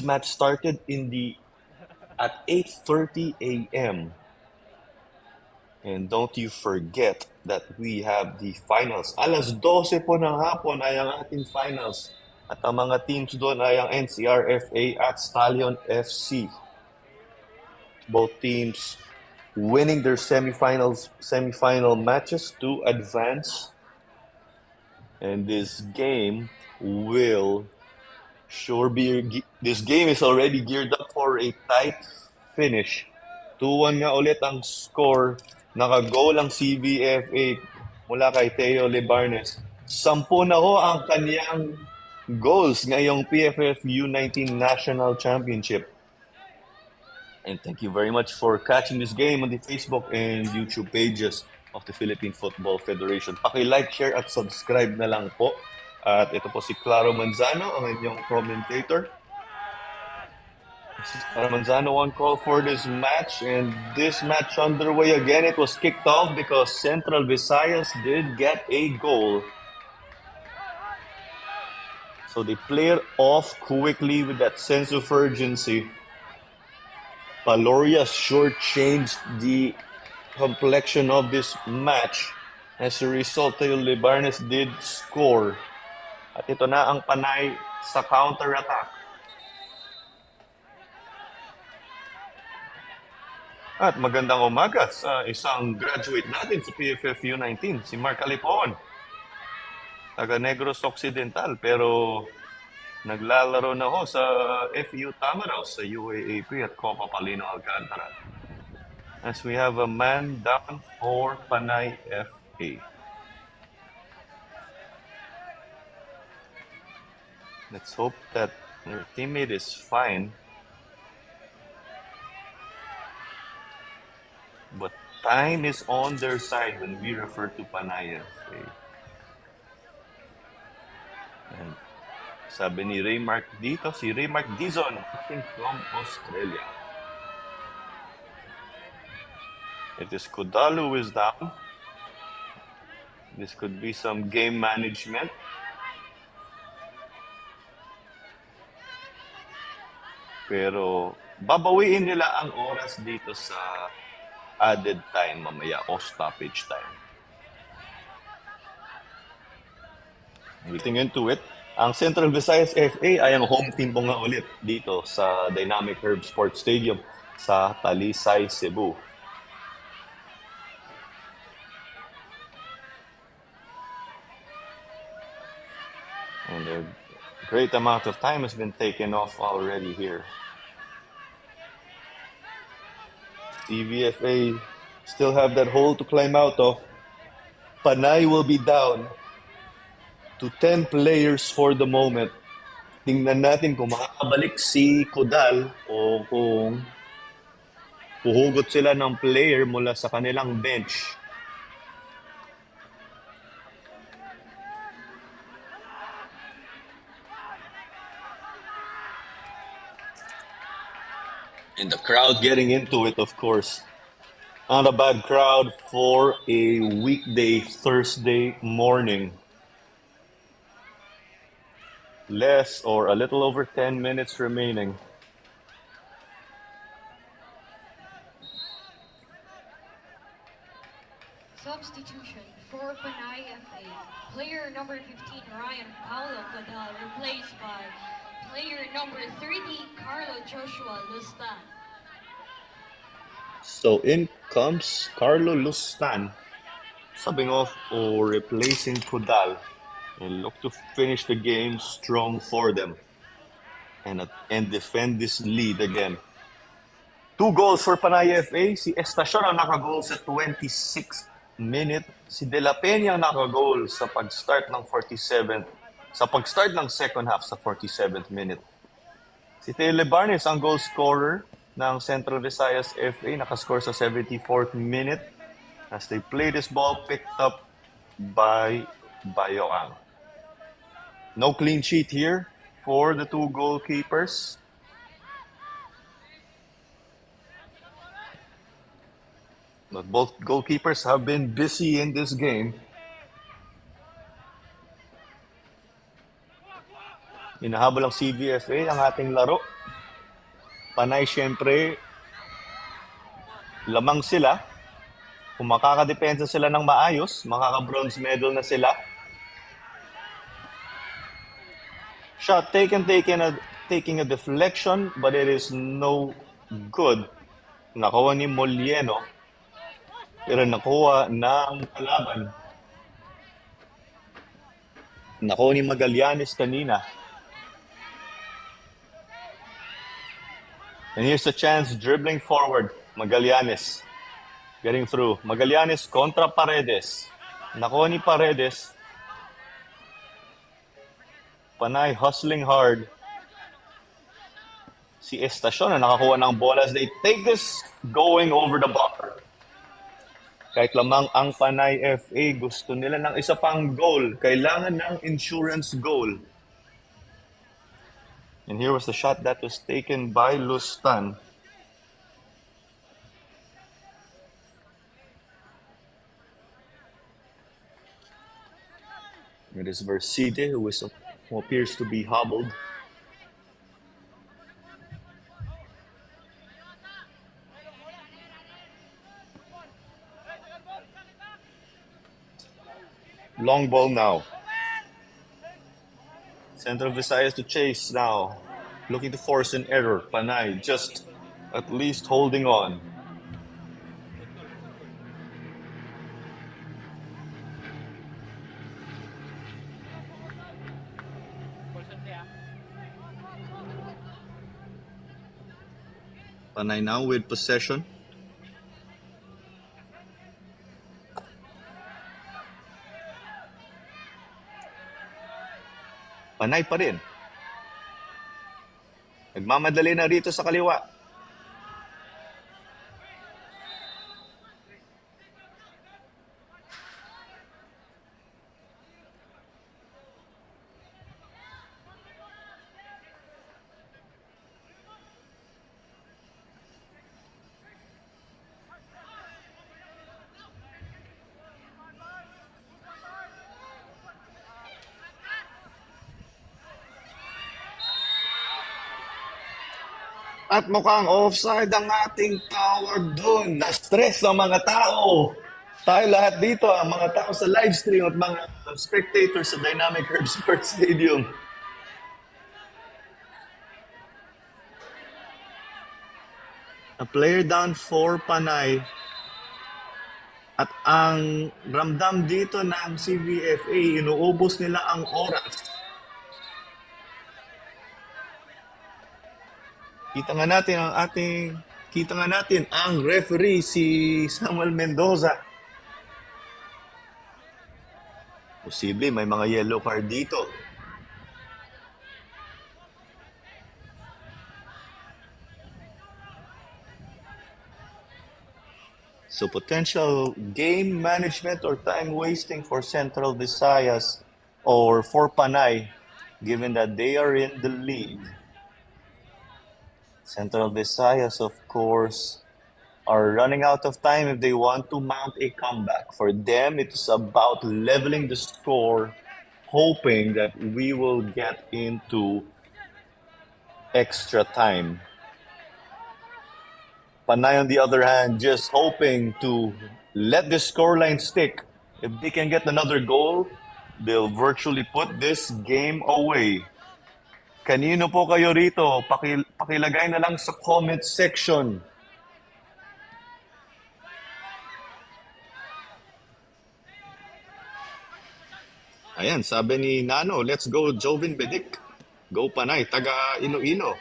match started at 8:30 a.m. And don't you forget that we have the finals. Alas 12 po ng hapon ay ang ating finals. At ang mga teams doon ay ang NCRFA at Stallion FC. Both teams winning their semifinal matches to advance. And this game is already geared up for a tight finish. 2-1 nga ulit ang score. Naka-goal ang CVFA mula kay Theo Libarnes. 10 na ho ang kanyang goals ngayong PFF U19 National Championship. And thank you very much for catching this game on the Facebook and YouTube pages of the Philippine Football Federation. Paki-like, share at subscribe na lang po. At ito po si Claro Manzano, ang inyong commentator. This is Claro Manzano on call for this match, and this match underway again. It was kicked off because Central Visayas did get a goal. So they played off quickly with that sense of urgency. Paloria shortchanged the complexion of this match. As a result, Tayo Libarnes did score. At ito na ang Panay sa counter-attack. At magandang umaga sa isang graduate natin sa PFF U19, si Mark Alipon. Taga Negros Occidental, pero naglalaro na ho sa FEU Tamaraw sa UAAP at Copa Palino Alcantara. As we have a man down for Panay FA. Let's hope that their teammate is fine. But time is on their side when we refer to Panay FA. And sabi ni Raymark dito, si Raymark Dizon, watching from Australia. It is Kudal who is down. This could be some game management. Pero babawiin nila ang oras dito sa added time mamaya o stoppage time. Getting into it, ang Central Visayas FA ay ang home team po nga ulit dito sa Dynamic Herb Sports Stadium sa Talisay, Cebu. And a great amount of time has been taken off already here. CVFA still have that hole to climb out of. Panay will be down to 10 players for the moment. Tingnan natin kung makakabalik si Kudal o kung puhugot sila ng player mula sa kanilang bench. And the crowd getting into it, of course. Not a bad crowd for a weekday Thursday morning. Less or a little over 10 minutes remaining. Substitution for Panay FA. Player number 15, Ryan Paulo Cadal, replaced by player number 30, Carlo Joshua Lustan. So in comes Carlo Lustan, subbing off or replacing Kudal, and look to finish the game strong for them and defend this lead again. 2 goals for Panay FA. Si Estacion ang nakagol sa 26th minute. Si De La Peña ang nakagol sa pag-start ng 47th. Sa pag-start ng second half sa 47th minute. Si Tayo Libarnes ang goal scorer ng Central Visayas FA. Nakascore sa 74th minute as they play this ball picked up by Bayoang. No clean sheet here for the 2 goalkeepers. But both goalkeepers have been busy in this game. Hinahabol ang CVFA ang ating laro. Panay, syempre, lamang sila. Kung makakadepensa sila ng maayos, makaka-bronze medal na sila. Shot taking a deflection, but it is no good. Nakuha ni Molieno. Pero nakuha ng kalaban. Nakuha ni Magallanes kanina. And here's a chance dribbling forward. Magallanes getting through. Magallanes kontra Paredes. Nakuha ni Paredes. Panay hustling hard. Si Estacion na nakakuha ng bola as they take this going over the bar. Kahit lamang ang Panay FA, gusto nila ng isa pang goal. Kailangan ng insurance goal. And here was the shot that was taken by Lustan. It is Verside who appears to be hobbled. Long ball now. Central Visayas to chase now. Looking to force an error. Panay just at least holding on. Panay now with possession. Panay pa rin. Nagmamadali na rito sa kaliwa. At mukhang offside ang ating tawag doon. Na-stress ang mga tao. Tayo lahat dito, ang mga tao sa live stream at mga spectators sa Dynamic Herb Sports Stadium. A player down for Panay. At ang ramdam dito ng CVFA, inuubos nila ang oras. Kita nga natin ang referee si Samuel Mendoza. Posible may mga yellow card dito. So potential game management or time wasting for Central Visayas or for Panay, given that they are in the lead. Central Visayas, of course, are running out of time if they want to mount a comeback. For them, it's about leveling the score, hoping that we will get into extra time. Panay, on the other hand, just hoping to let the scoreline stick. If they can get another goal, they'll virtually put this game away. Kanino po kayo rito? Pakilagay na lang sa comment section. Ayan, sabi ni Nano, let's go Joven Bedic. Go Panay, taga Iloilo.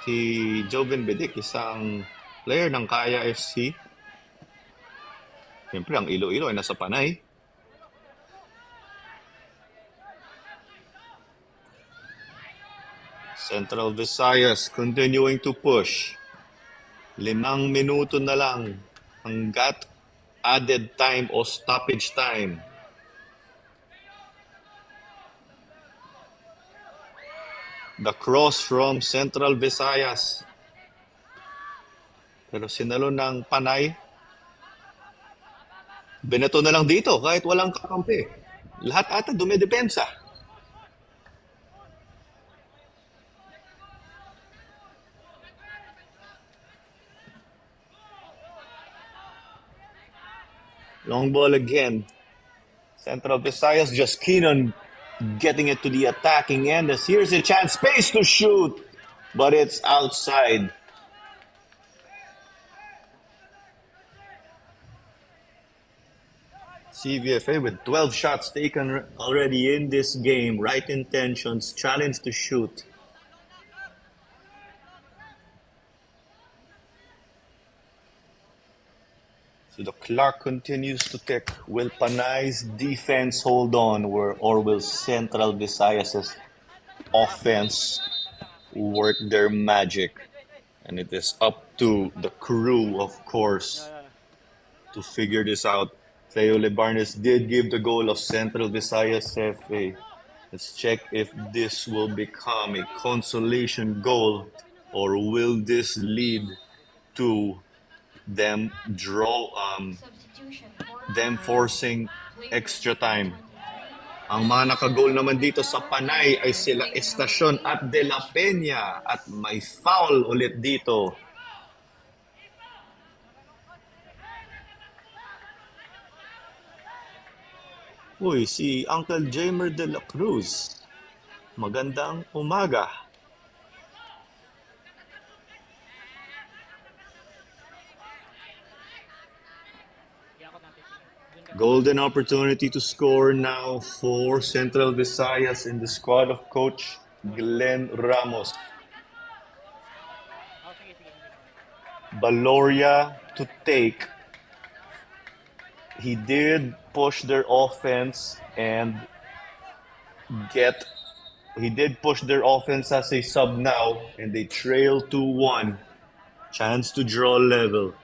Si Joven Bedic, isang player ng Kaya FC. Siyempre, ang Iloilo ay nasa Panay. Central Visayas continuing to push. 5 minuto na lang hanggat added time o stoppage time. The cross from Central Visayas. Pero sinalo ng Panay. Beneto na lang dito kahit walang kakampi. Lahat ata dumidepensa. Long ball again. Central Visayas just keen on getting it to the attacking end as here's a chance, space to shoot, but it's outside. CVFA with 12 shots taken already in this game, right intentions, challenge to shoot. So the clock continues to tick. Will Panay's defense hold on, or will Central Visayas' offense work their magic. And it is up to the crew, of course, to figure this out. Cleo Lebarnes did give the goal of Central Visayas FA. Let's check if this will become a consolation goal or will this lead to them Substitution for them Panay. forcing Player extra number time. 23. Ang mga nakagol naman dito sa For Panay ay Panay, sila player number Estacion 8, at De La Rich Peña Fernandez. at may foul ulit dito. Uy, si Uncle Jamer de la Cruz. Magandang umaga. Golden opportunity to score now for Central Visayas in the squad of Coach Glenn Ramos. Baloria to take. He did push their offense and he did push their offense as a sub now, and they trail 2-1. Chance to draw level.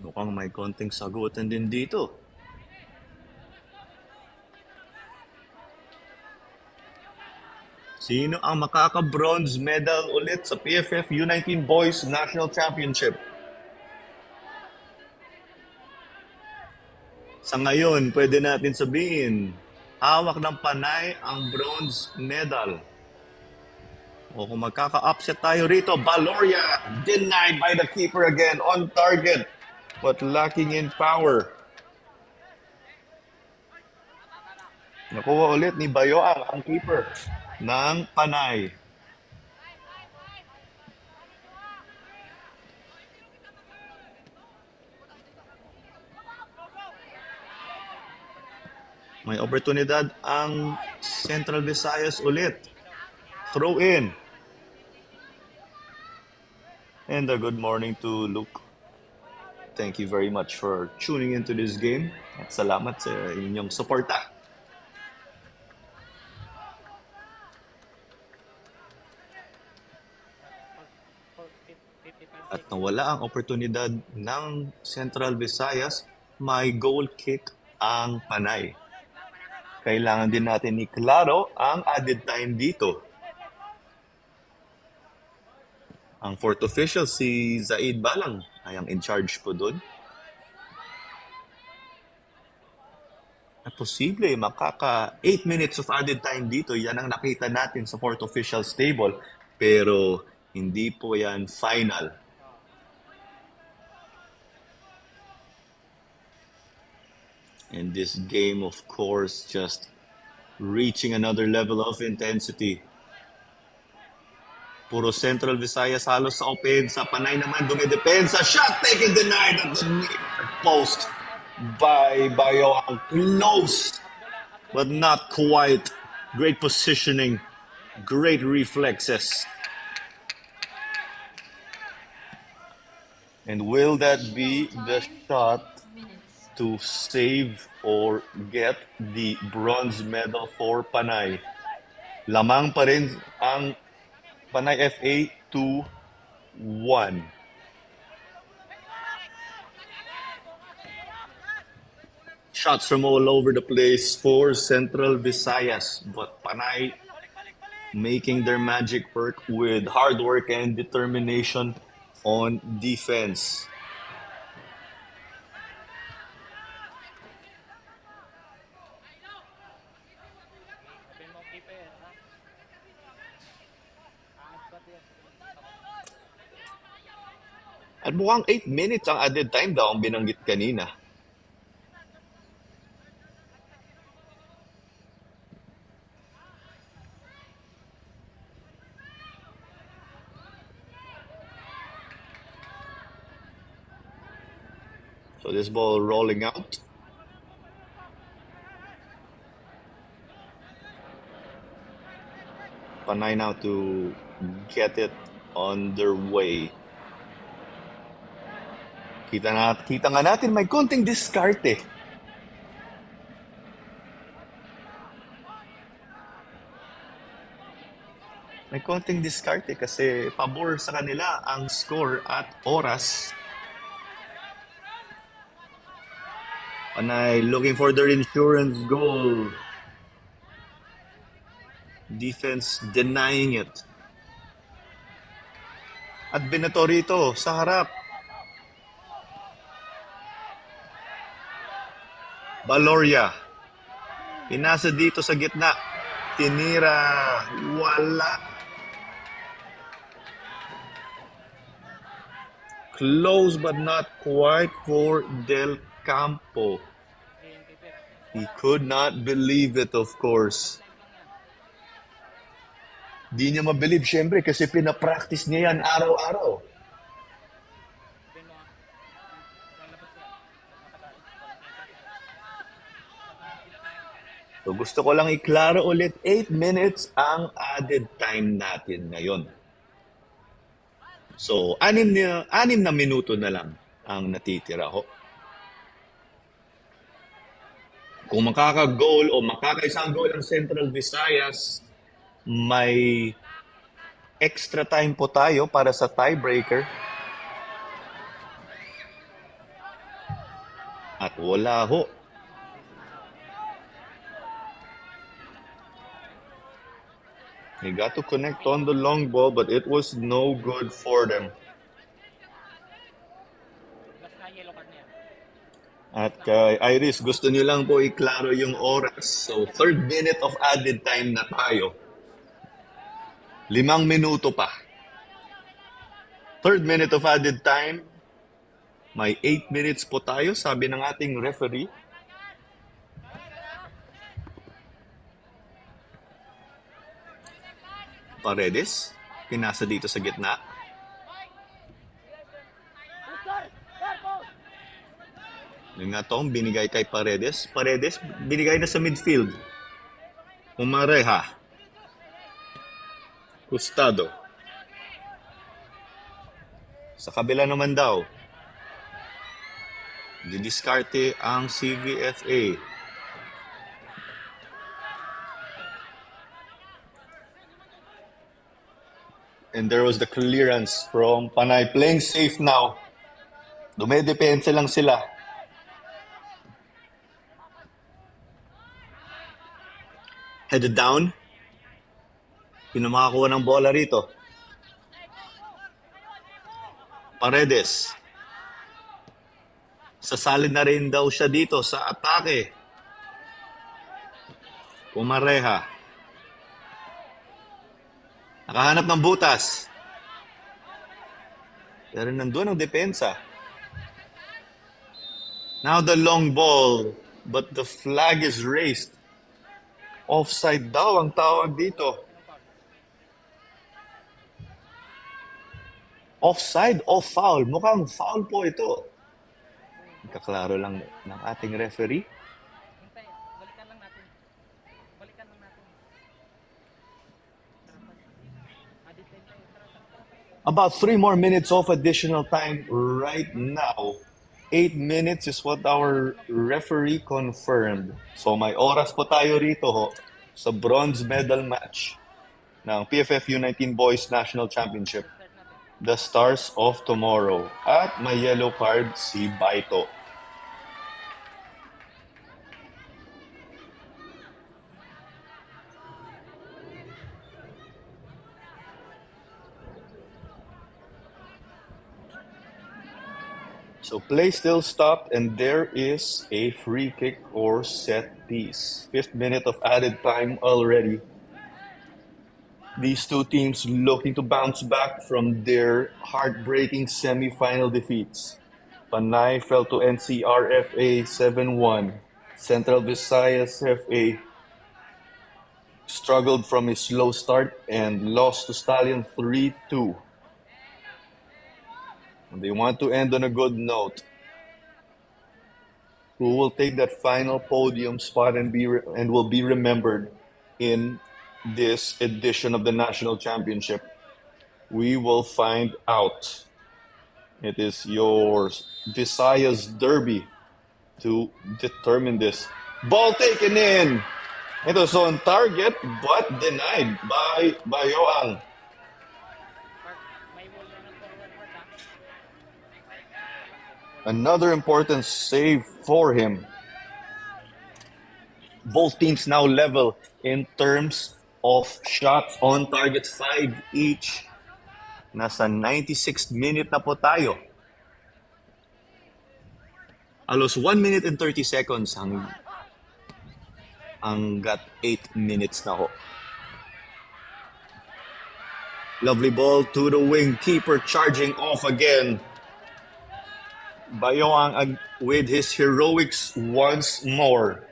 Mukhang may konting sagutan din dito. Sino ang makaka-bronze medal ulit sa PFF U19 Boys National Championship? Sa ngayon, pwede natin sabihin, hawak ng Panay ang bronze medal. O kung magkaka-upset tayo rito, Baloria denied by the keeper again, on target, but lacking in power. Nakuha ulit ni Bayoang ang keeper ng Panay. May oportunidad ang Central Visayas ulit. Throw in. And a good morning to Luke. Thank you very much for tuning into this game. At salamat sa inyong suporta. At nawala ang oportunidad ng Central Visayas, may goal kick ang Panay. Kailangan din natin iklaro ang added time dito. Ang fourth official, si Zaid Balang, ay ang in charge po doon. At posible, makaka 8 minutes of added time dito. Yan ang nakita natin sa fourth official's table. Pero hindi po yan final. And this game, of course, just reaching another level of intensity. Puro Central Visayas halos sa open. Sa Panay naman, dumidepensa. Shot taken, denied at the near post by Bayo. Close, but not quite. Great positioning. Great reflexes. And will that be the shot to save or get the bronze medal for Panay? Lamang pa rin ang Panay FA 2-1. Shots from all over the place for Central Visayas, but Panay making their magic work with hard work and determination on defense. At mukhang 8 minutes ang added time daw ang binanggit kanina. So this ball rolling out. Panay now to get it on their way. Kita nga natin may konting diskarte. May konting diskarte kasi pabor sa kanila ang score at oras. Panay looking for their insurance goal. Defense denying it. At binato rito sa harap. Valoria. Pinasa dito sa gitna. Tinira. Wala. Close but not quite for Del Campo. He could not believe it, of course. Di niya mabilib, syempre, kasi pinapractice niya yan araw-araw. So gusto ko lang iklaro ulit, 8 minutes ang added time natin ngayon. So, 6 na minuto na lang ang natitira ho. Kung makaka-goal o makakaisang goal ang Central Visayas, may extra time po tayo para sa tiebreaker. At wala ho. They got to connect on the long ball, but it was no good for them. At kay Iris, gusto niyo lang po iklaro yung oras. So, 3rd minute of added time na tayo. 5 minuto pa. 3rd minute of added time. May 8 minutes po tayo, sabi ng ating referee. Paredes, pinasa dito sa gitna. Yung nga tong binigay kay Paredes. Paredes, binigay na sa midfield. Umareha. Hustado. Sa kabila naman daw, didiskarte ang CVFA. And there was the clearance from Panay. Playing safe now. Dumedepensa lang sila. Headed down. Pinamakakuha ng bola rito. Paredes. Sasalid na rin daw siya dito sa atake. Pumareha. Nakahanap ng butas. Pero nandun ang depensa. Now the long ball, but the flag is raised. Offside daw ang tawag dito. Offside o foul? Mukhang foul po ito. Kaklaro lang ng ating referee. About 3 more minutes of additional time right now. 8 minutes is what our referee confirmed. So may oras po tayo rito ho sa bronze medal match ng PFF U19 Boys National Championship. The Stars of Tomorrow. At may yellow card si Baito. So play still stopped and there is a free kick or set piece. 5th minute of added time already. These two teams looking to bounce back from their heartbreaking semi-final defeats. Panay fell to NCRFA 7-1. Central Visayas FA struggled from a slow start and lost to Stallion 3-2. They want to end on a good note. Who will take that final podium spot and will be remembered in this edition of the National Championship? We will find out. It is your Visayas Derby to determine this. Ball taken in! It was on target but denied by Yoang. Park, may wall na ng forward part ha. Another important save for him. Both teams now level in terms of shots on target, 5 each. Nasa 96th minute na po tayo. Alos 1 minute and 30 seconds hanggat 8 minutes na ho. Lovely ball to the wing. Keeper charging off again. Bayoang with his heroics once more.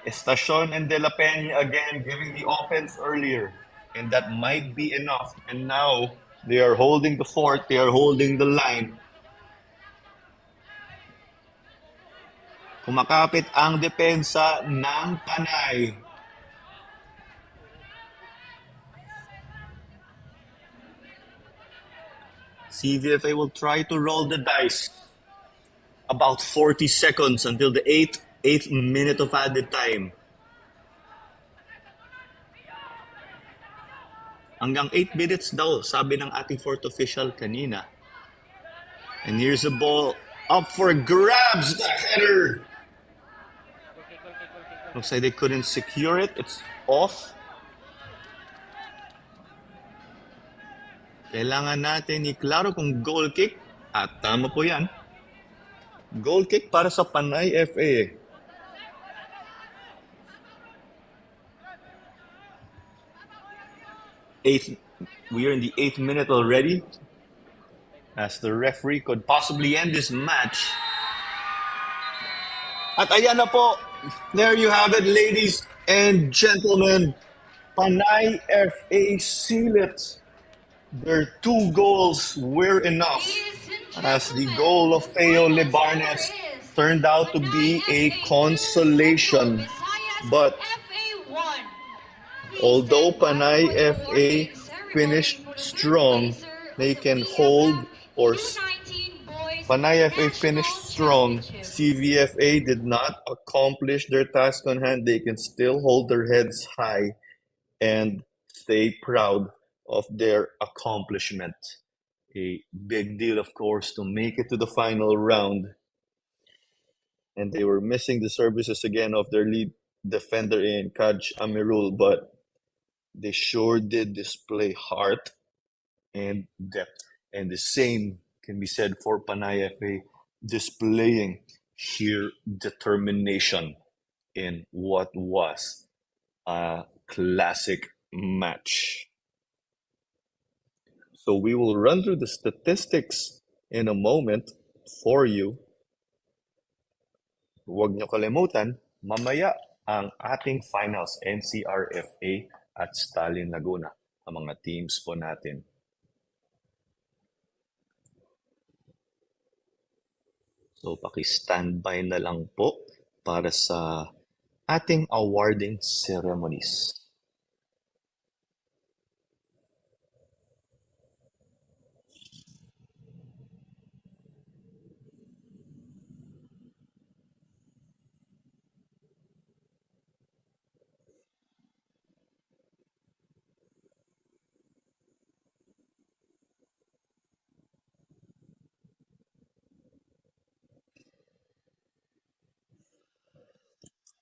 Estacion and De La Peña again giving the offense earlier. And that might be enough. And now they are holding the fort. They are holding the line. Kumakapit ang depensa ng Panay. CVFA will try to roll the dice. About 40 seconds until the 8th minute of added time. Hanggang 8 minutes daw, sabi ng ating fourth official kanina. And here's the ball up for grabs, the header. Looks like they couldn't secure it. It's off. Kailangan natin iklaro kung goal kick. At tama po yan. Goal kick para sa Panay FA. We are in the 8th minute already. As the referee could possibly end this match. At ayan na po. There you have it, ladies and gentlemen. Panay FA seal it. Their 2 goals were enough, as the goal of Feo Libarnes turned out to be a consolation. But although Panay FA finished strong, they can hold, or Panay FA finished strong, CVFA did not accomplish their task on hand. They can still hold their heads high and stay proud of their accomplishment. A big deal, of course, to make it to the final round. And they were missing the services again of their lead defender in Kaj Amirul, but they sure did display heart and depth. And the same can be said for Panay FA, displaying sheer determination in what was a classic match. So we will run through the statistics in a moment for you. Huwag nyo kalimutan, mamaya ang ating finals, NCRFA at Stalin Laguna, ang mga teams po natin. So paki-standby na lang po para sa ating awarding ceremonies.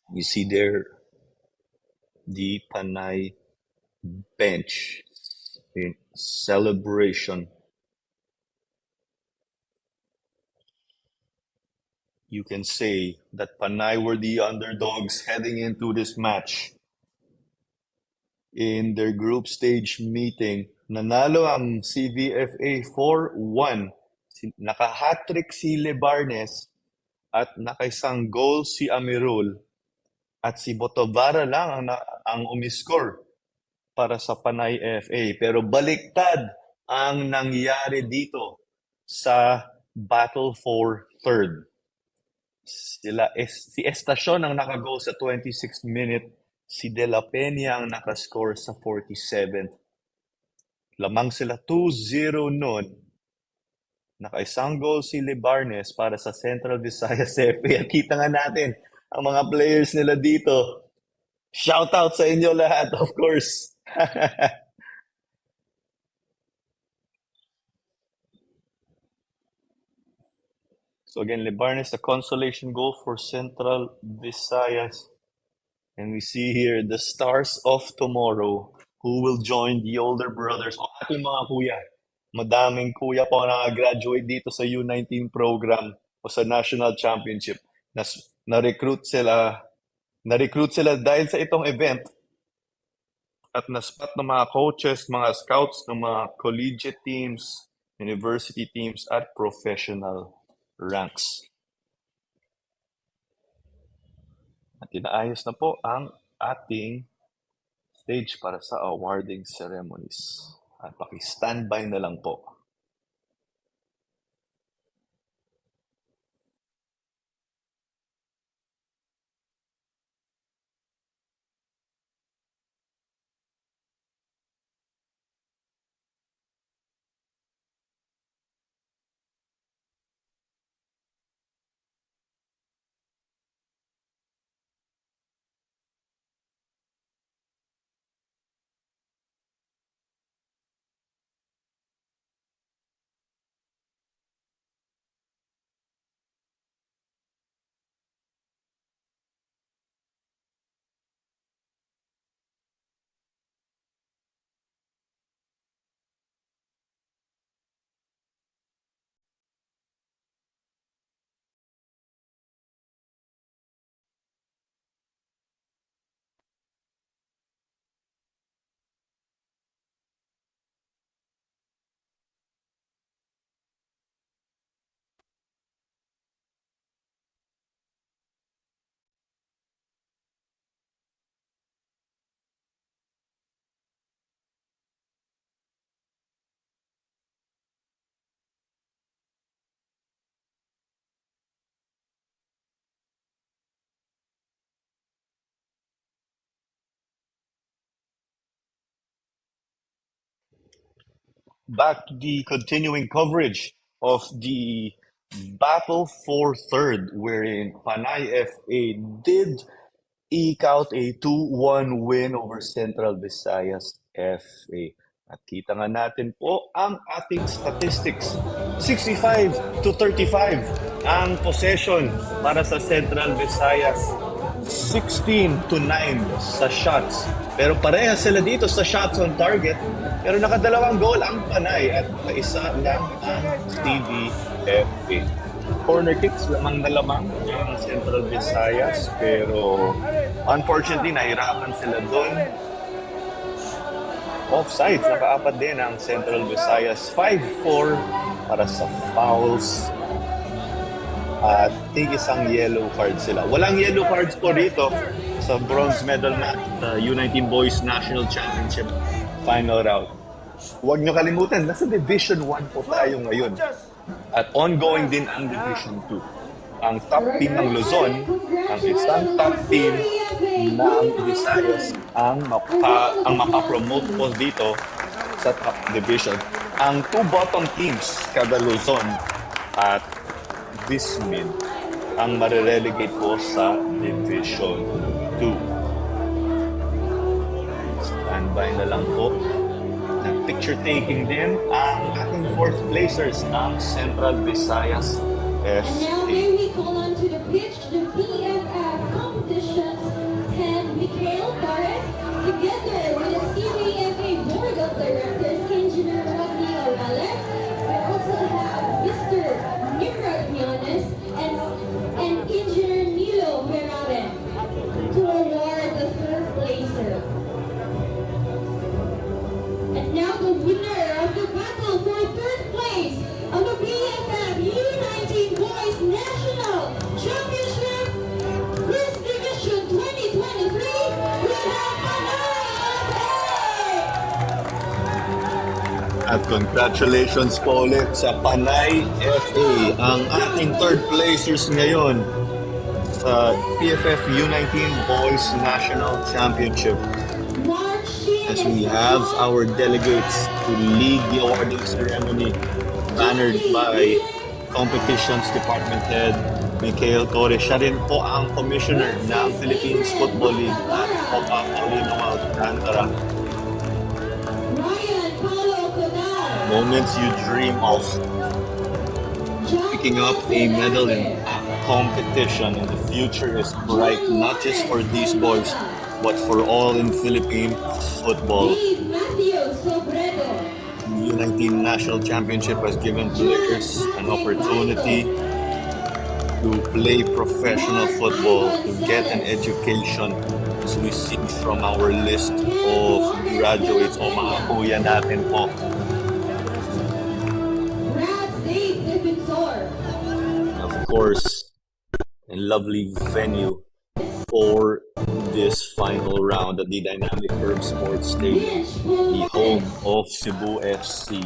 You see there the Panay bench in celebration. You can say that Panay were the underdogs heading into this match. In their group stage meeting, nanalo ang CVFA 4-1. Naka-hat-trick si Libarnes at nakaisang goal si Amirul. At si Botovara lang ang umiscore para sa Panay FA. Pero baliktad ang nangyari dito sa battle for third. Si Estacion ang nakagoal sa 26th minute. Si De La Peña ang nakascore sa 47th. Lamang sila 2-0 nun. Nakaisang goal si Libarnes para sa Central Visayas FA. Kita nga natin, ang mga players nila dito. Shout out sa inyo lahat, of course. So again, Libarnes, the consolation goal for Central Visayas. And we see here the stars of tomorrow who will join the older brothers. O ating mga kuya. Madaming kuya po na graduate dito sa U19 program o sa National Championship. Na-recruit sila, na-recruit sila dahil sa itong event at na-spot ng mga coaches, mga scouts ng mga collegiate teams, university teams at professional ranks. At inaayos na po ang ating stage para sa awarding ceremonies. At paki-standby na lang po. Back to the continuing coverage of the battle for third, wherein Panay FA did eke out a 2-1 win over Central Visayas FA. At kita nga natin po ang ating statistics. 65-35 ang possession para sa Central Visayas. 16-9 sa shots. Pero parehas sila dito sa shots on target. Pero nakadalawang goal ang Panay at isa lang ang CDFA. Corner kicks lamang na lamang ng Central Visayas. Pero unfortunately, nahirapan sila doon. Offsides, nakaapat din ang Central Visayas. 5-4 para sa fouls. At isang yellow card sila. Walang yellow cards po dito sa bronze medal match, the U19 Boys National Championship final round. Huwag nyo kalimutan, nasa Division 1 po tayo ngayon. At ongoing din ang Division 2. Ang top team ng Luzon, ang isang top team ng Visayas ang mapapromote po dito sa top division. Ang two bottom teams kada Luzon at Vismin ang marirelegate po sa Division 2. Standby na lang po. Nag-picture taking din ang ating fourth placers, ang Central Visayas And now may FA. we call on to the pitch the PFF competitions and Mikhail Barrett together with the CBFA Board of Directors, Engineer Rodney Orales. We also have Mr. Nimrod Miones and Engineer Nilo Meraren to award the third placer. And now the winner of the battle for third place of the PFF U19 Boys National Championship First Division 2023, we have Panay! At congratulations po ulit sa Panay FA, ang ating third placers ngayon sa PFF U19 Boys National Championship. As we have our delegates to lead the awarding ceremony, bannered by Competitions Department Head Mikhail Torres, siya rin po ang commissioner ng Philippines Football League at Copa Paulino Alcantara. Ryan Paulo Codal. Moments you dream of picking up a medal in a competition, and the future is bright not just for these boys but for all in Philippine football. Dave Matthew Sobredo. The U19 National Championship has given players an opportunity to play professional football, to get an education, as we see from our list of graduates o mga kuya natin po. Brad Dave Defensor. Of course, a lovely venue for this final round at the Dynamic Curve Sports Stadium, the home of Cebu FC.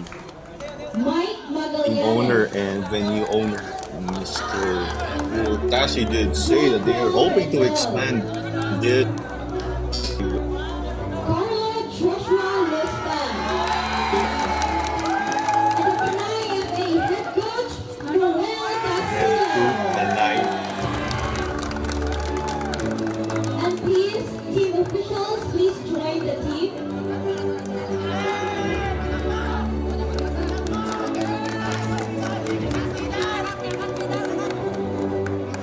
Mike Team owner Magallanes. and venue owner, Mr. Tassi, did say that they are hoping to expand this. Carlo Joshua Listan. And the Panay FA head coach, Noel And to Castro. Panay, And please, team officials, please join the team.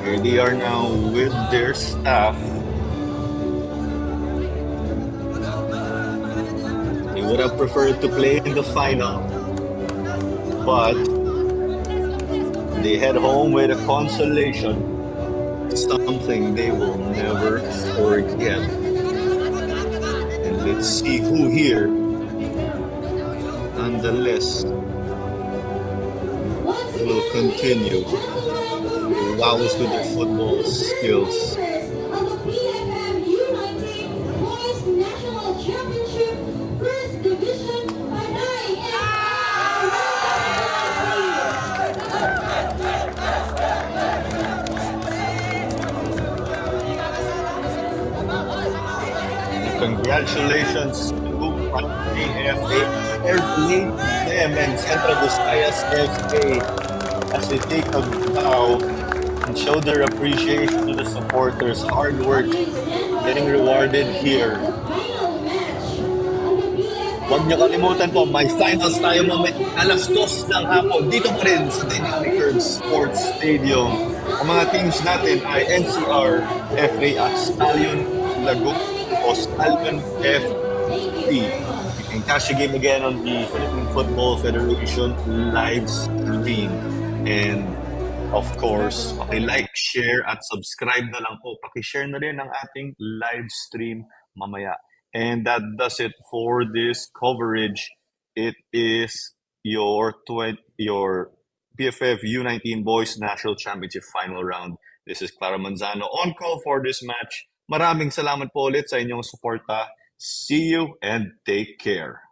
here they are now with their staff. They would have preferred to play in the final, but they head home with a consolation, something they will never forget. And let's see who here on the list Once will again, continue ladies and gentlemen, to wow us with their football skills. of the PFF U19 Boys National Championship First Division Panay Congratulations to PFF, them and Central Visayas FA as they take a bow and show their appreciation to the supporters' hard work getting rewarded here. The final match of the PFF Huwag niyo kalimutan po, may finals tayo mamaya alas 2 ng hapon dito pa rin sa Dynamic Curve Sports Stadium. Ang mga teams natin ay NCR, FA at Stallion Lagoon o Stallion FC. You can catch the game again on the Philippine Football Federation live stream. And of course, paki-like, share at subscribe na lang po. Paki-share na rin ang ating live stream mamaya. And that does it for this coverage. It is your PFF U19 Boys National Championship Final Round. This is Clara Manzano on call for this match. Maraming salamat po ulit sa inyong suporta. See you and take care.